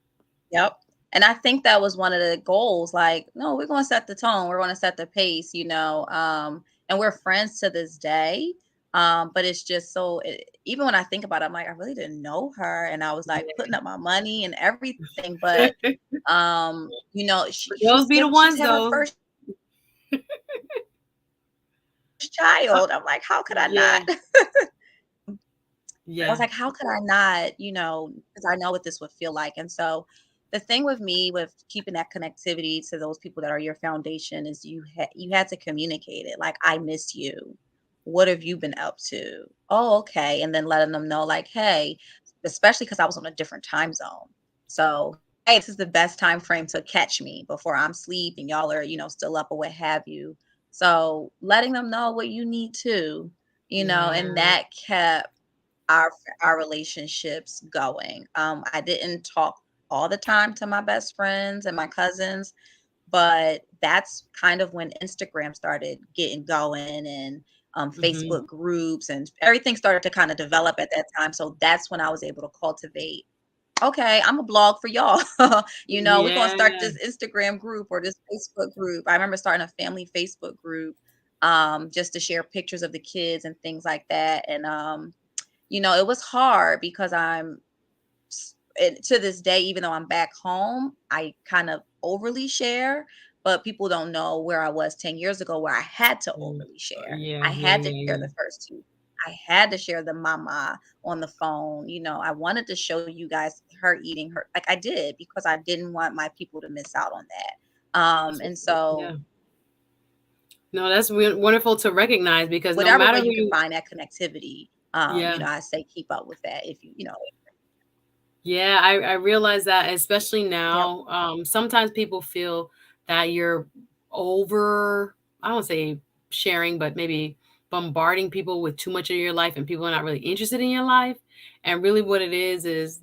yep. And I think that was one of the goals, like, no, we're gonna set the tone, we're gonna set the pace, and we're friends to this day. But it's just so even when I think about it, I'm like, I really didn't know her, and I was like putting up my money and everything, but Those be the she ones, just had her though. first child. I'm like, how could I Yeah, not? I was yeah. like, how could I not, because I know what this would feel like. And so the thing with me with keeping that connectivity to those people that are your foundation is you had to communicate it. Like, I miss you. What have you been up to? Oh, okay. And then letting them know, like, hey, especially because I was on a different time zone. So, hey, this is the best time frame to catch me before I'm asleep and y'all are, still up or what have you. So letting them know what you need to, and Yeah. that kept our relationships going. I didn't talk all the time to my best friends and my cousins, but that's kind of when Instagram started getting going and Mhm. Facebook groups and everything started to kind of develop at that time. So that's when I was able to cultivate. Okay, I'm a blog for y'all. We're gonna start Yeah. this Instagram group or this Facebook group. I remember starting a family Facebook group just to share pictures of the kids and things like that. And it was hard because to this day, even though I'm back home, I kind of overly share, but people don't know where I was 10 years ago where I had to Mm. overly share. Yeah, I yeah, had to yeah, share yeah. the first two. I had to share the mama on the phone. I wanted to show you guys her eating her, like I did, because I didn't want my people to miss out on that. That's And what's so yeah. No, that's wonderful to recognize, because no whatever matter way who you can you find that connectivity, yeah. I say keep up with that if Yeah, I realize that, especially yep. now. Sometimes people feel that you're over, I don't say sharing, but maybe bombarding people with too much of your life, and people are not really interested in your life. And really what it is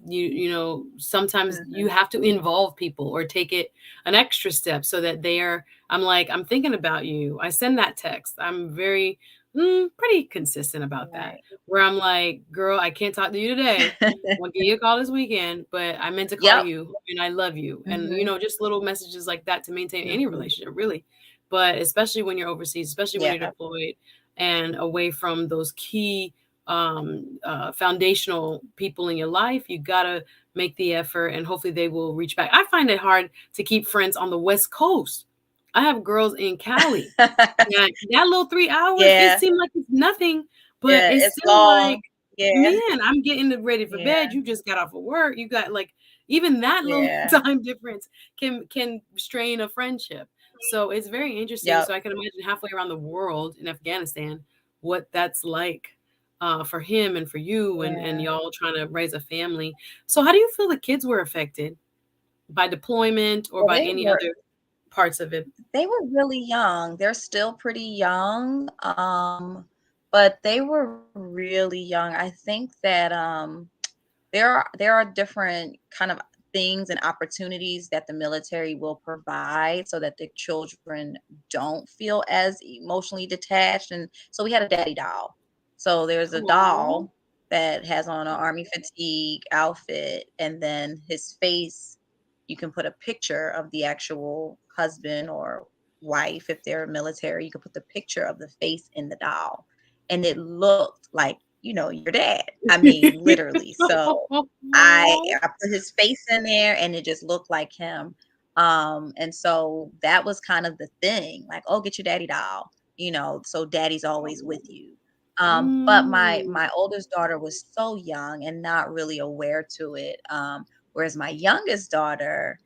sometimes you Mhm. have to involve people or take it an extra step so that I'm like, I'm thinking about you. I send that text. I'm very pretty consistent about that. Right. Where I'm like, girl, I can't talk to you today. I'm gonna give you a call this weekend, but I meant to call Yep. you and I love you. And Mhm. just little messages like that to maintain any Mhm. relationship, really. But especially when you're overseas, especially when Yeah. you're deployed and away from those key foundational people in your life, you gotta make the effort, and hopefully they will reach back. I find it hard to keep friends on the West Coast. I have girls in Cali. That little 3 hours, it Yeah. seemed like it's nothing, but Yeah, it's it's still like, long. Yeah. man, I'm getting ready for Yeah. bed. You just got off of work. You got like even that little Yeah. time difference can strain a friendship. So it's very interesting. Yep. So I can imagine halfway around the world in Afghanistan what that's like for him and for you, and Yeah. y'all trying to raise a family. So how do you feel the kids were affected by deployment or Well, by any other parts of it? they were really young. They're still pretty young, but they were really young. I think that there are different kind of things and opportunities that the military will provide so that the children don't feel as emotionally detached. And so we had a daddy doll. So there's a Aw. doll that has on an army fatigue outfit, and then his face, you can put a picture of the actual husband or wife if they're military. You can put the picture of the face in the doll, and it looked like your dad. I mean, literally. So I put his face in there and it just looked like him. And so that was kind of the thing, like, oh, get your daddy doll, so daddy's always with you. But my Mm. my oldest daughter was so young and not really aware to it. Whereas my youngest daughter,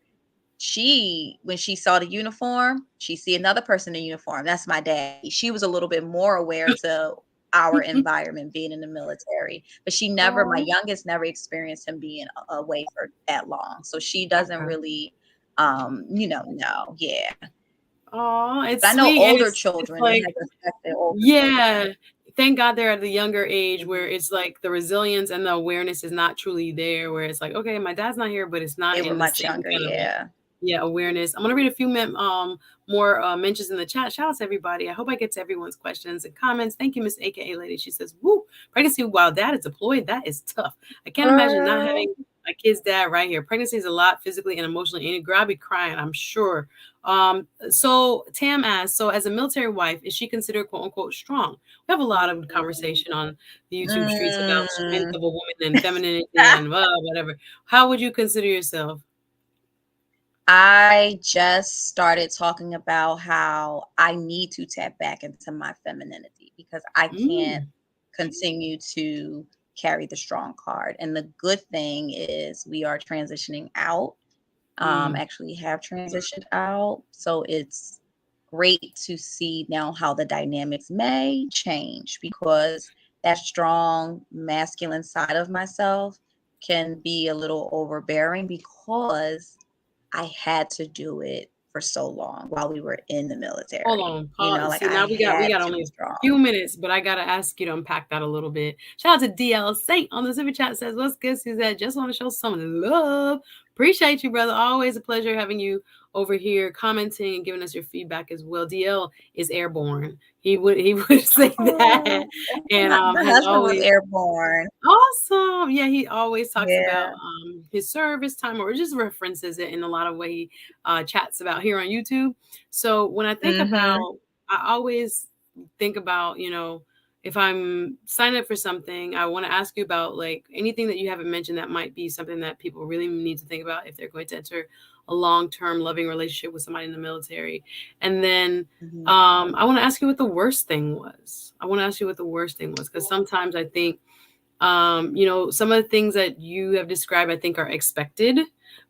when she saw the uniform, she see another person in uniform. That's my daddy. She was a little bit more aware to our environment being in the military, but my Oh, youngest never experienced him being away for that long. So she doesn't okay. really, no, yeah. Oh, it's But I know sweet, and older it's children, it like, has affected older children. yeah. Thank God they're at the younger age where Mhm. it's like the resilience and the awareness is not truly there, where it's like, okay, my dad's not here, but it's not They were in the much same younger, kind of like, yeah. yeah, awareness. I'm gonna read a few more mentions in the chat. Shout out to everybody. I hope I get to everyone's questions and comments. Thank you, Miss AKA Lady. She says, "Woo, pregnancy while dad is deployed. That is tough. I can't imagine not Girl. having my kid's dad right here. Pregnancy is a lot physically and emotionally. And girl, I'll be crying. I'm sure." So Tam asks, so as a military wife, is she considered quote unquote strong? We have a lot of conversation on the YouTube streets about strength Mm. of a woman and femininity and whatever. How would you consider yourself? I just started talking about how I need to tap back into my femininity because I can't Mm, continue to carry the strong card. And the good thing is we are transitioning out, mm. actually have transitioned out. So it's great to see now how the dynamics may change because that strong masculine side of myself can be a little overbearing because I had to do it for so long while we were in the Hold military. on, Like pause. See, I now we had got to only be a strong. few minutes, but I gotta ask you to unpack that a little bit. Shout out to DL Saint on the super chat says, "What's good, Suzette? Just want to show some love. Appreciate you, brother. Always a pleasure having you over here commenting and giving us your feedback as well." DL is airborne. He would say Oh, that, and my has husband was always airborne. awesome. Yeah, he always talks about Yeah. his service time or just references it in a lot of way chats about here on YouTube. So when I think Mhm. about, I always think about, if I'm signing up for something, I want to ask you about like anything that you haven't mentioned that might be something that people really need to think about if they're going to enter a long-term loving relationship with somebody in the military. And then Mhm. I want to ask you what the worst thing was. I want to ask you what the worst thing was because sometimes I think some of the things that you have described, I think, are expected,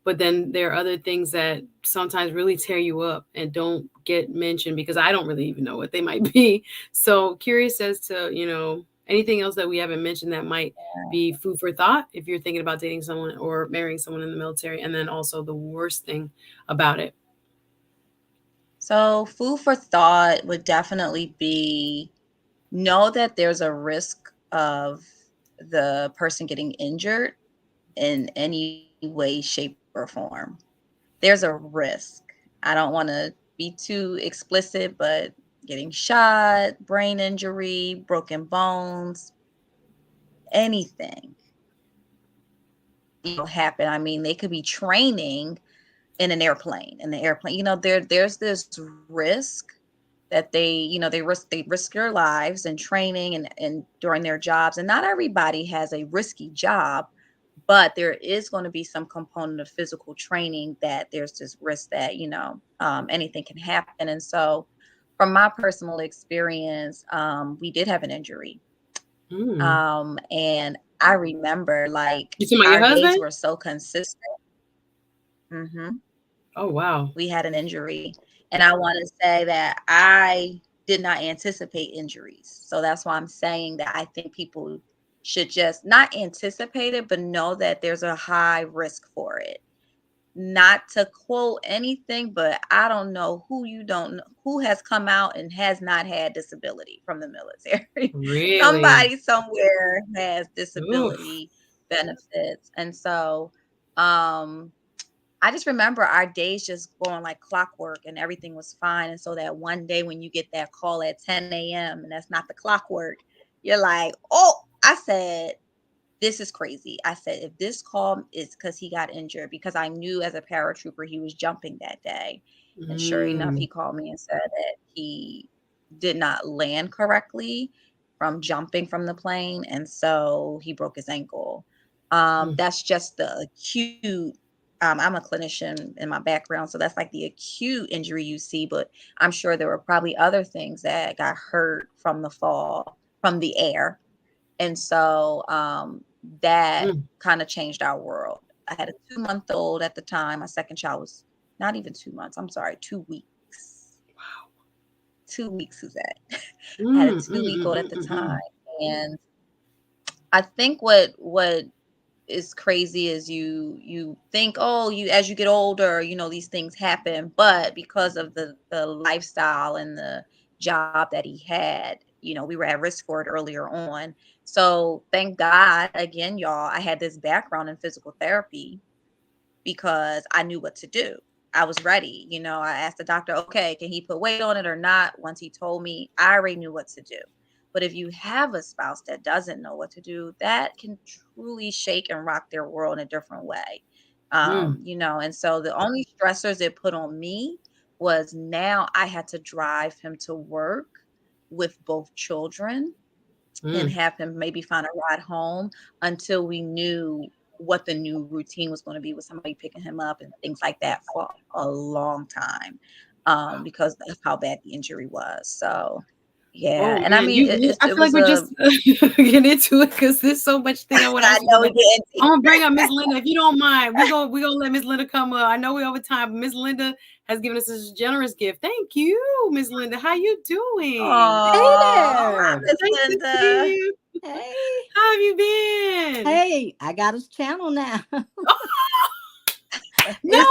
but then there are other things that sometimes really tear you up and don't get mentioned because I don't really even know what they might be. So curious as to, anything else that we haven't mentioned that might be food for thought if you're thinking about dating someone or marrying someone in the military, and then also the worst thing about it. So, food for thought would definitely be know that there's a risk of the person getting injured in any way, shape, or form. There's a risk. I don't want to be too explicit, but getting shot, brain injury, broken bones, anything happen. I mean, they could be training in the airplane. There's this risk that they risk their lives and training and during their jobs. And not everybody has a risky job, but there is going to be some component of physical training that there's this risk that anything can happen. And so from my personal experience, we did have an injury, Mm. and I remember like You talking about your our days husband? were so consistent. Hmm. Oh wow. We had an injury, and I want to say that I did not anticipate injuries. So that's why I'm saying that I think people should just not anticipate it, but know that there's a high risk for it. Not to quote anything, but I don't know who you don't know who has come out and has not had disability from the military. Really? Somebody somewhere has Oof. disability benefits. And so um I just remember our days just going like clockwork and everything was fine. And so that one day when you get that call at 10 a.m. and that's not the clockwork, you're like, oh, I said, this is crazy. I said, if this call is because he got injured, because I knew as a paratrooper he was jumping that day. And sure enough, Mm. he called me and said that he did not land correctly from jumping from the plane. And so he broke his ankle. Mm. That's just the acute. I'm a clinician in my background, so that's like the acute injury you see, but I'm sure there were probably other things that got hurt from the fall from the air. And so that Mm. kind of changed our world. I had a 2-month-old at the time. My second child was not even 2 months. I'm sorry, 2 weeks. Wow. 2 weeks, Suzette. I had a Mm, mm, 2 week mm, old mm, at the mm, time, mm. and I think what is crazy is you think, oh, you as you get older, these things happen, but because of the lifestyle and the job that he had, we were at risk for it earlier on. So thank God again, y'all, I had this background in physical therapy because I knew what to do. I was ready. I asked the doctor, okay, can he put weight on it or not? Once he told me, I already knew what to do. But if you have a spouse that doesn't know what to do, that can truly shake and rock their world in a different way. Mm, And so the only stressors it put on me was now I had to drive him to work with both children and mm. have him maybe find a ride home until we knew what the new routine was going to be with somebody picking him up and things like that for a long time, because of how bad the injury was. So, Oh yeah, and I man, mean, I it feel like was we're a. just getting into it because there's so much thing I want to I ask you know we about. get I'm into gonna bring up Miss Linda if you don't mind. We gonna let Miss Linda come up. I know we're over time, but Miss Linda has given us this generous gift. Thank you, Miss Linda. How you doing? Hey Oh, there. Miss Nice to see Linda. you. Hey. How have you been? Hey, I got his channel now. No it's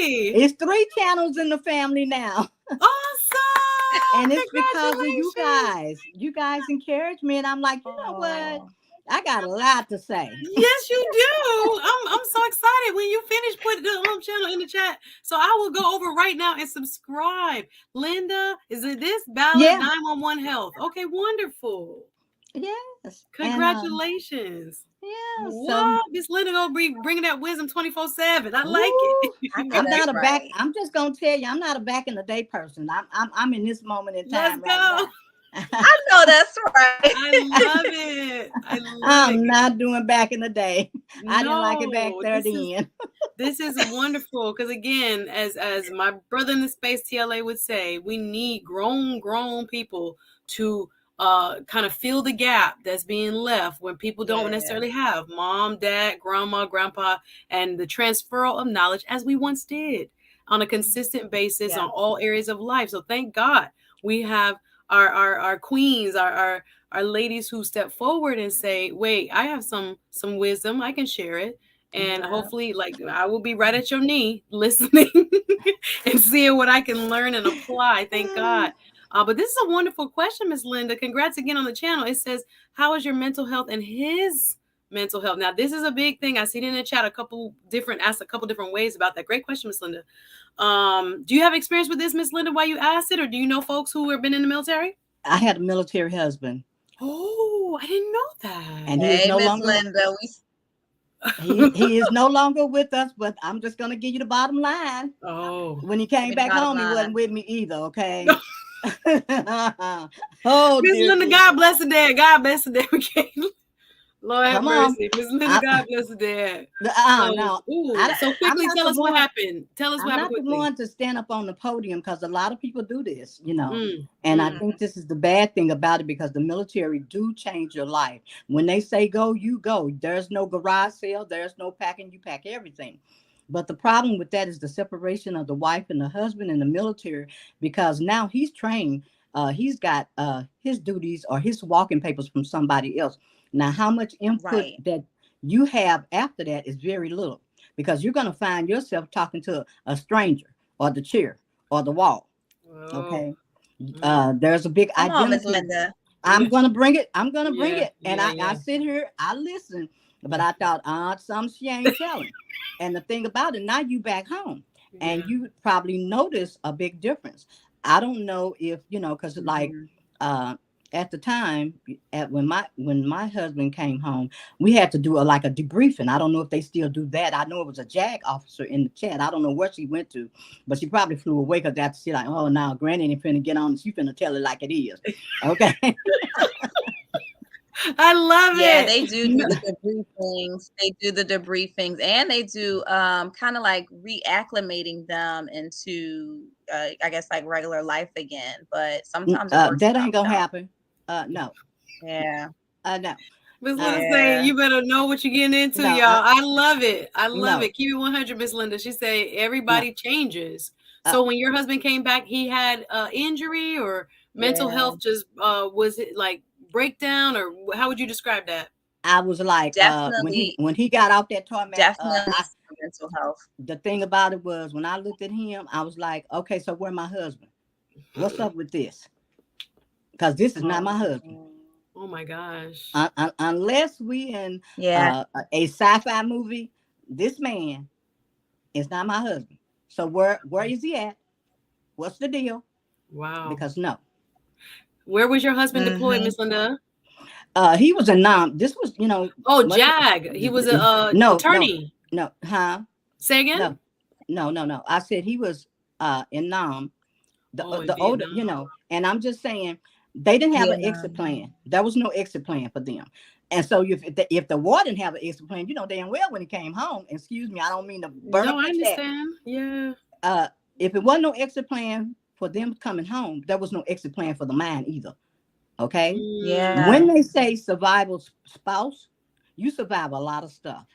way! it's three channels in the family now. Awesome! And it's because of you Congratulations! guys. You guys encourage me, and I'm like, you know what? Oh, I got a lot to say. Yes, you do. I'm so excited when you finish putting the channel in the chat. So I will go over right now and subscribe. Linda, is it this Ballad Yeah, 911 Health? Okay, wonderful. yes. And Congratulations. yeah, so What? Miss Linda gonna be bringing that wisdom 24/7. I like ooh, I it. know I'm that's not a back. right. I'm just gonna tell you, I'm not a back in the day person. I'm in this moment in Let's time right go. now. I know that's I love right. it. I love I'm it. not doing back in the day. I didn't like it back No, there then. this is wonderful because again, as my brother in the space TLA would say, we need grown people to kind of fill the gap that's being left when people don't Yeah. necessarily have mom, dad, grandma, grandpa, and the transfer of knowledge as we once did on a consistent basis Yeah. on all areas of life. So thank God we have our queens, our ladies who step forward and say, wait, I have some wisdom, I can share it. And Yeah. hopefully, like, I will be right at your knee listening and seeing what I can learn and apply. Thank God. But this is a wonderful question, Miss Linda. Congrats again on the channel. It says, how is your mental health and his mental health? Now, this is a big thing. I see it in the chat asked a couple different ways about that. Great question, Miss Linda. Do you have experience with this, Miss Linda, why you asked it? Or do you know folks who have been in the military? I had a military husband, Oh, I didn't know and that. he is Hey, no Miss longer Linda. We he is no longer with us. But I'm just gonna give you the bottom line. Oh. When he give came me the back bottom home, he wasn't line. with me either. Okay. Oh Miss dear Linda, God Jesus! bless the dad. God bless the dad. We can't. Lord have Come on. mercy. Miss Linda, I, God bless the dad. no, So I'm quickly not tell the us what one. happened. Tell us what I'm happened not the quickly. one to stand up on the podium because a lot of people do this, you know. Mm, And I mm, think this is the bad thing about it because the military do change your life. When they say go, you go. There's no garage sale. There's no packing. You pack everything. But the problem with that is the separation of the wife and the husband in the military, because now he's trained. He's got his duties or his walking papers from somebody else. Now, how much input Right. that you have after that is very little, because you're going to find yourself talking to a stranger or the chair or the wall. oh, Okay. mm, There's a big Come on, Miss identity. Linda. I'm yeah, going to bring it. I'm going to bring yeah, it. And yeah, I yeah. sit here, I listen, but I thought, some she ain't telling. And the thing about it, now you back home Yeah. and you probably notice a big difference. I don't know if, because like, Mhm. uh, at the time, when my husband came home, we had to do like a debriefing. I don't know if they still do that. I know it was a JAG officer in the chat. I don't know where she went to, but she probably flew away because that's she like, oh, now Granny ain't finna get on. She finna tell it like it is. Okay. I love Yeah, it. they do the debriefings. They do the debriefings, and they do kind of like reacclimating them into I guess like regular life again. But sometimes it works That ain't gonna sometimes. happen. No. Yeah. No. Miss Uh, Linda saying, Yeah. "You better know what you're getting into, no, y'all." I love it. I love no, it. Keep it 100, Miss Linda. She say no. everybody changes. Uh, So when your husband came back, he had injury or mental Yeah. health. Just was it like breakdown, or how would you describe that? I was like, Definitely, when he got off that tarmac, definitely some mental health. the thing about it was when I looked at him, I was like, okay, so where my husband? What's up with this? Because this is not my husband. Mm. Oh my gosh. Unless we in Yeah. a sci-fi movie, this man is not my husband. So where is he at? What's the deal? Wow. Because no, Where was your husband deployed, Hmm. Miss Linda? he was a nom. This was Oh, much. JAG. He was a No, no, attorney. no, huh? Say again. No, no. I said he was in nom. Oh, in The older, Vietnam. and I'm just saying they didn't have an exit Vietnam. plan. There was no exit plan for them. And so if the war didn't have an exit plan, damn well when he came home, excuse me, I don't mean to burn No, up I the chat. understand. Yeah. Uh, if it wasn't no exit plan for them coming home, there was no exit plan for the mine either. Okay. Mm. When Yeah. they say survival spouse, you survive a lot of stuff.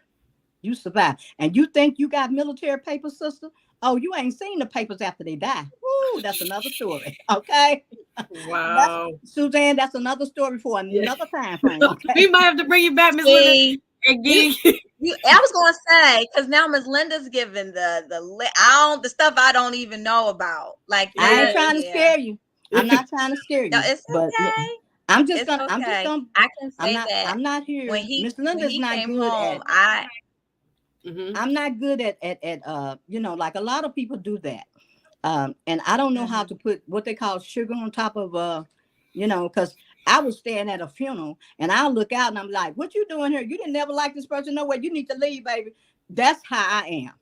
You survive. And you think you got military papers, sister? Oh, you ain't seen the papers after they die. Woo, that's another story. Okay. That's Wow. Suzanne, that's another story for Yeah. another time frame. We Okay. might have to bring you back, Miss Linda, See, and you, get you. I was gonna say because now Miss Linda's giving the stuff I don't even know about. Like I Yeah. ain't that, trying to yeah. scare you. I'm not trying to scare No, you. it's But okay. It's I'm just okay. gonna I can say that I'm not when here. Miss Linda's he not came good home, at Hmm. I'm not good at like a lot of people do that. And I don't know how Mhm. to put what they call sugar on top of because I was staying at a funeral and I'll look out and I'm like, what you doing here? You didn't never like this person. No way, you need to leave, baby. That's how I am.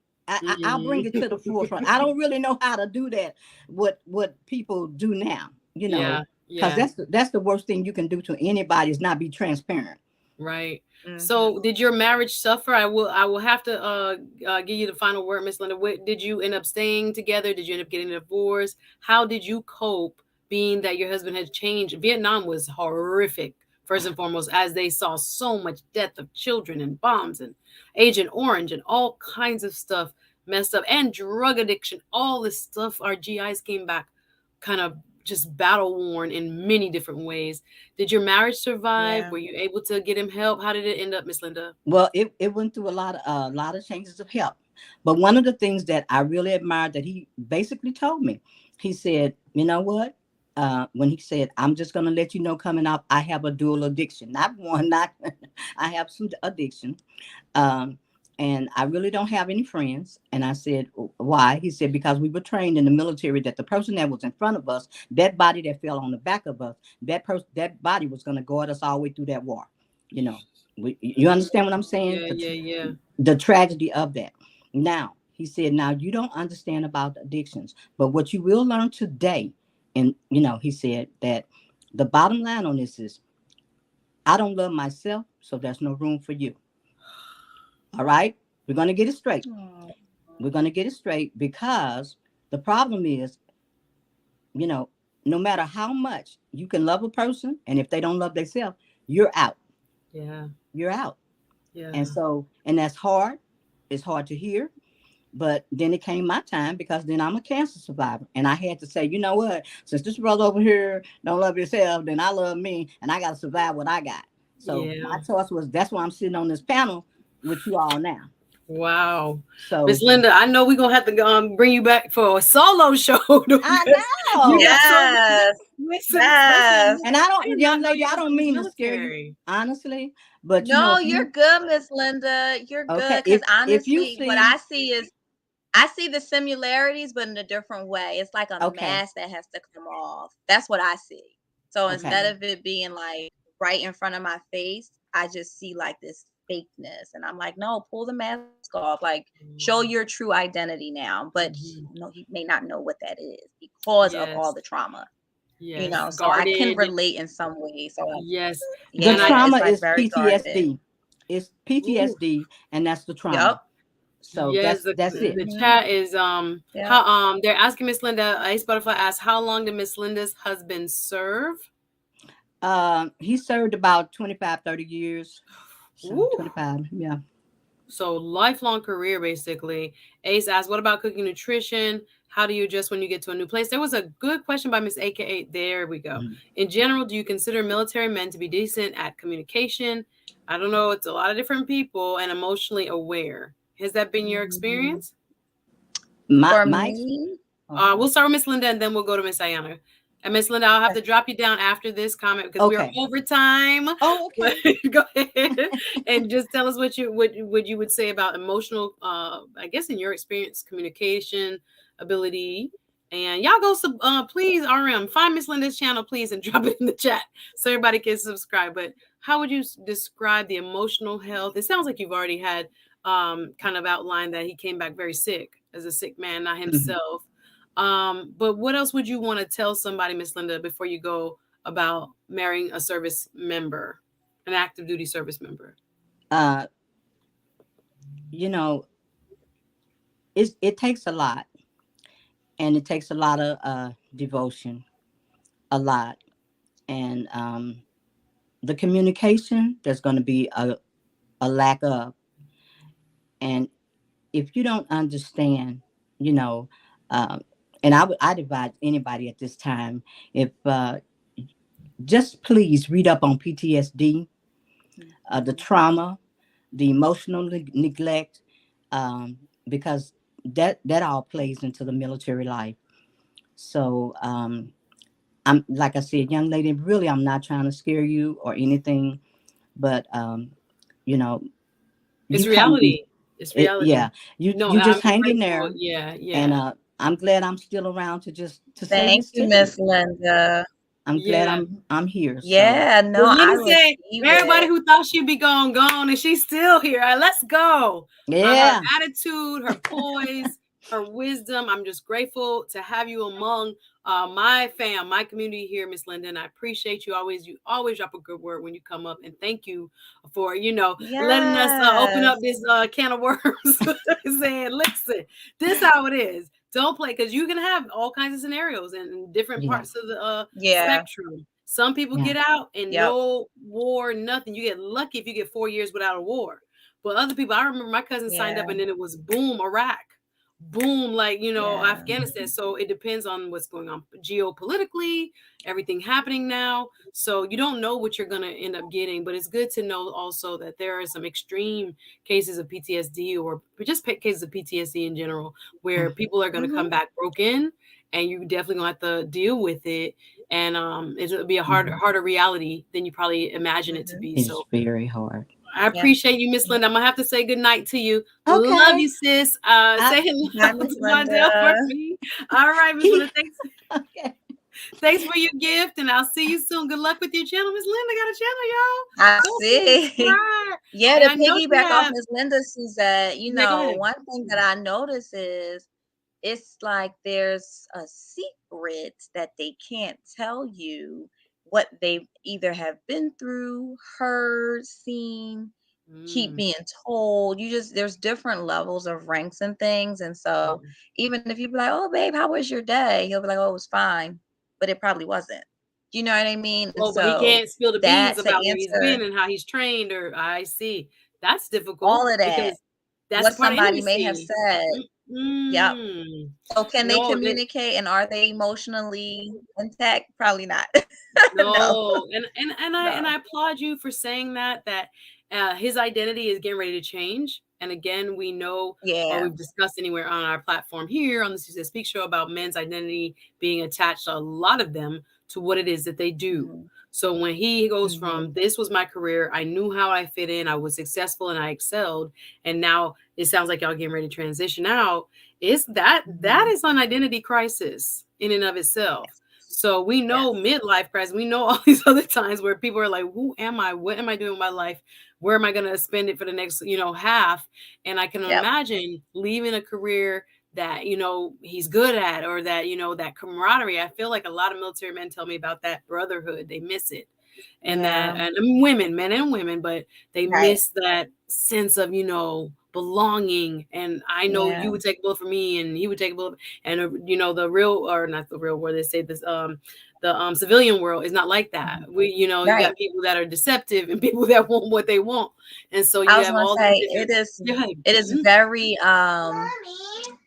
I'll bring it to the forefront. I don't really know how to do that. What people do now, Yeah. because Yeah. that's the worst thing you can do to anybody is not be transparent. Right. Mhm. So, did your marriage suffer? I will have to give you the final word, Miss Linda. What, did you end up staying together? Did you end up getting a divorce? How did you cope, being that your husband had changed? Vietnam was horrific, first and foremost, as they saw so much death of children and bombs and Agent Orange and all kinds of stuff messed up, and drug addiction. All this stuff, our GIs came back kind of just battle worn in many different ways. Did your marriage survive? Yeah. Were you able to get him help? How did it end up, Miss Linda? Well, it went through a lot of changes of help. But one of the things that I really admired that he basically told me, he said, you know what? When he said, I'm just gonna let you know coming up, I have a dual addiction. Not one, not I have some addiction. Um, and I really don't have any friends. And I said, why? He said, because we were trained in the military that the person that was in front of us, that body that fell on the back of us, that body was going to guard us all the way through that war. You know, you Mm, understand what I'm saying? yeah, yeah, yeah. The tragedy of that. Now, he said, now you don't understand about addictions, but what you will learn today, and he said that the bottom line on this is I don't love myself, so there's no room for you. All right. We're going to get it straight. Aw. We're going to get it straight because the problem is, you know, no matter how much you can love a person, and if they don't love themselves, you're out. Yeah, You're out. yeah. And that's hard. It's hard to hear. But then it came my time because then I'm a cancer survivor. And I had to say, you know what? Since this brother over here don't love himself, then I love me and I got to survive what I got. So Yeah. my choice was that's why I'm sitting on this panel with you all now. Wow. Miss So Linda, I know we're gonna have to bring you back for a solo show I because you know. got so much Yes. wisdom, especially Yes. And I I don't, did not young know lady, your I don't husband was mean to scare you, military. honestly. But No, if you're you good, Miss Linda. You're okay, good. Because if you honestly, what see, I see is I see the similarities, but in a different way. It's like a okay, mask that has to come off. That's what I see. So okay, instead of it being like right in front of my face, I just see like this fakeness. And I'm like, no, pull the mask off. Like, show your true identity now. But Mhm. he may not know what that is because of all Yes, the trauma, yes, So I can guarded. relate in some ways. So Yes, the and I yeah, trauma it's like is very guarded. PTSD. It's ooh, PTSD, and that's the Yep. trauma. So yes, that's it. the Hmm. chat is Yeah. how they're asking Miss Linda, Ace Butterfly asks, how long did Miss Linda's husband serve? He served about 25, 30 years. So Ooh. 25, yeah. So lifelong career, basically. Ace asked, what about cooking nutrition? How do you adjust when you get to a new place? There was a good question by Miss AKA. There we go. Mhm. In general, do you consider military men to be decent at communication? I don't know. It's a lot of different people and emotionally aware. Has that been your Mhm. experience? My For my me, okay. We'll start with Miss Linda and then we'll go to Miss Ayahnna. And Miss Linda, I'll have okay. to drop you down after this comment because we are Okay. over time. Oh, But okay. go ahead and just tell us what you would say about emotional, I guess in your experience, communication ability. And y'all go please RM find Miss Linda's channel please and drop it in the chat so everybody can subscribe. But how would you describe the emotional health? It sounds like you've already had kind of outlined that he came back very sick as a sick man, not Mhm. himself. But what else would you want to tell somebody, Miss Linda, before you go about marrying a service member, an active duty service member? Uh, you know, it takes a lot, and it takes a lot of devotion, a lot, and the communication. There's going to be a lack of, and if you don't understand, you know, uh, and I advise anybody at this time, if just please read up on PTSD, the Mhm. trauma, the emotional neglect, because that all plays into the military life. So I'm like I said, young lady, really, I'm not trying to scare you or anything, but you know, It's you hang, reality. It's yeah, reality. No, you I'm just hang in grateful. there, Yeah, and yeah, I'm glad I'm still around to just to say Thank this you, to you. Miss Linda. I'm glad yeah. I'm here. So Yeah, no, Miss I Minnie said receive everybody it. who thought she'd be gone, and she's still here. All right, let's go. Her yeah, attitude, her poise, her wisdom. I'm just grateful to have you among my fam, my community here, Miss Linda. And I appreciate you always. You always drop a good word when you come up, and thank you for letting us open up Yes. this can of worms, saying, "Listen, this how it is. Don't play because you can have all kinds of scenarios in different yeah, parts of the Yeah. spectrum. Some people yeah. get out and Yep. no war, nothing. You get lucky if you get 4 years without a war. But other people, I remember my cousin signed up Yeah. and then it was boom, Iraq, boom, like, Yeah. Afghanistan. So it depends on what's going on geopolitically, everything happening now. So you don't know what you're going to end up getting. But it's good to know also that there are some extreme cases of PTSD or just cases of PTSD in general where Mhm. people are going to come Mhm. back broken and you definitely gonna have to deal with it and it'll be a Mhm. harder reality than you probably imagine it to Mhm. be. It's So very hard. I Yeah. appreciate you, Miss Linda. I'm gonna have to say good night to you. Love Okay. you, sis. I, Say hello Bye, Miss to Mondale for Linda. me. All right, Miss Linda. Thanks, okay. thanks for your gift, and I'll see you soon. Good luck with your channel, Miss Linda. Got a channel, y'all. I Go see. subscribe. Yeah, And to I know she piggyback off have. Miss Linda, Suzette, Yeah, go ahead. one thing that I notice is it's like there's a secret that they can't tell you what they either have been through, heard, seen, keep Mm, being told. There's different levels of ranks and things. And so mm. even if you be like, oh, babe, how was your day? He'll be like, oh, it was fine, but it probably wasn't. You know what I mean? And Oh, but he so can't spill the that beans to about where he's answer been and how he's trained, or I see. That's difficult all of that, because that's a what part of somebody may have intimacy. said. Yep. Mm. So can they No, that communicate and are they emotionally intact? Probably not. No. no, and I No. applaud you for saying that his identity is getting ready to change. And again, we know or Yeah. we've discussed anywhere on our platform here on the Suzette Speak Show about men's identity being attached, a lot of them, to what it is that they do. Mhm. So when he goes from Mhm. this was my career, I knew how I fit in, I was successful and I excelled, and now it sounds like y'all getting ready to transition out. Is that Mhm. is an identity crisis in and of itself. Yes. So we know Yes. midlife crisis. We know all these other times where people are like, "Who am I? What am I doing with my life? Where am I going to spend it for the next, half?" And I can Yep. imagine leaving a career that he's good at, or that that camaraderie. I feel like a lot of military men tell me about that brotherhood. They miss it, and that Yeah. and women, men and women, but they Right. miss that sense of belonging, and I know Yeah. you would take a bullet for me, and he would take a bullet, and the real, or not the real world, they say this, the civilian world is not like that. You Right. got people that are deceptive and people that want what they want, and so I you was have gonna all say these different. Yeah. it is Mhm. very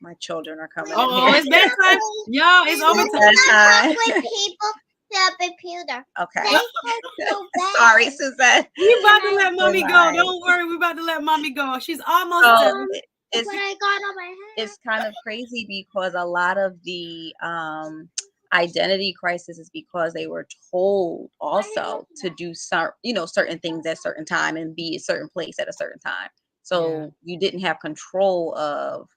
my children are coming in Oh, here. it's bedtime, y'all. It's It's overtime. bedtime. People the computer. Okay. They are so bad. Sorry, Suzette. We about to let We're mommy go. live. Don't worry, we about to let mommy go. She's almost So done. it's What I got on my head. it's kind of crazy because a lot of the identity crisis is because they were told also to do certain things at a certain time and be a certain place at a certain time. So you didn't have control of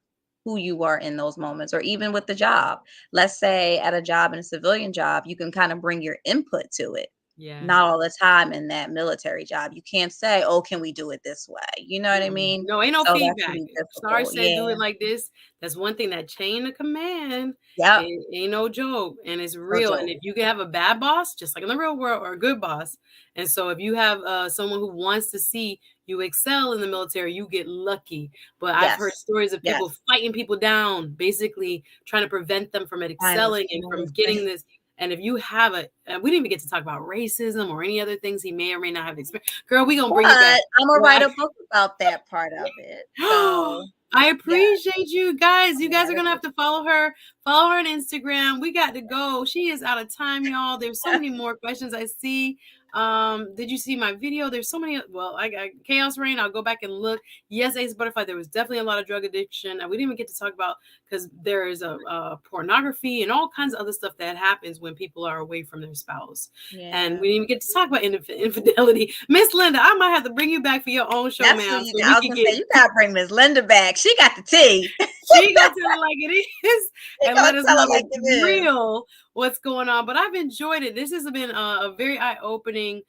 who you were in those moments, or even with the job. Let's say at a job, in a civilian job, you can kind of bring your input to it. Yeah. Not all the time in that military job. You can't say, "Oh, can we do it this way?" You know what I mean? No, ain't no So that can feedback. be Sarge difficult. said do Yeah. it like this. That's one thing, that chain of command. Yep. It ain't no joke, and it's No real. And joke. if you can have a bad boss, just like in the real world, or a good boss, and so if you have someone who wants to see you excel in the military, you get lucky. But I've heard Yes. stories of Yes. people fighting people down, basically trying to prevent them from excelling and from getting this. And if you have we didn't even get to talk about racism or any other things he may or may not have experienced. Girl, we gonna bring it back. I'm gonna write a book about that part of it. So I appreciate you guys. You guys are write a gonna have to follow her. Follow her on Instagram. We got to go. She is out of time, y'all. There's so many more questions I see. Did you see my video? There's so many. Well, I got Chaos Rain. I'll go back and look. Yes, Ace Butterfly. There was definitely a lot of drug addiction. And we didn't even get to talk about, because there is a pornography and all kinds of other stuff that happens when people are away from their spouse. And we didn't even get to talk about infidelity. Miss Linda, I might have to bring you back for your own show, That's ma'am. what I was gonna say. You gotta bring Miss Linda back. She got the tea. She gonna tell it like it is, and let us know like it's real what's going on. But I've enjoyed it. This has been a very eye-opening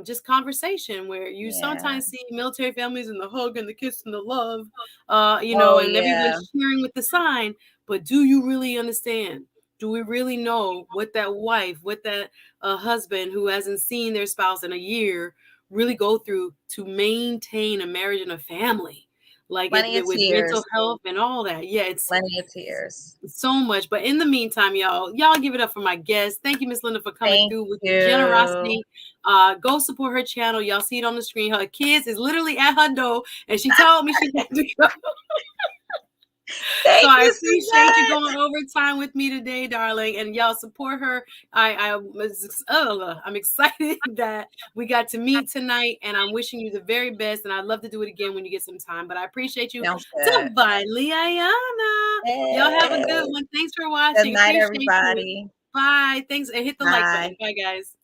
just conversation where you sometimes see military families and the hug and the kiss and the love, and everyone's cheering with the sign. But do you really understand? Do we really know what that wife, what that husband who hasn't seen their spouse in a year really go through to maintain a marriage and a family? Like with mental health and all that. Yeah, it's plenty of tears. So much. But in the meantime, y'all give it up for my guest. Thank you, Miss Linda, for coming through with your generosity. Go support her channel. Y'all see it on the screen. Her kids is literally at her door, and she told me she had to go. So I appreciate you going overtime with me today, darling, and y'all support her. I'm excited that we got to meet tonight, and I'm wishing you the very best. And I'd love to do it again when you get some time. But I appreciate you, Divinely Ayahnna. Y'all have a good one. Thanks for watching. Good night, everybody. Bye. Thanks, and hit the like button. Bye, guys.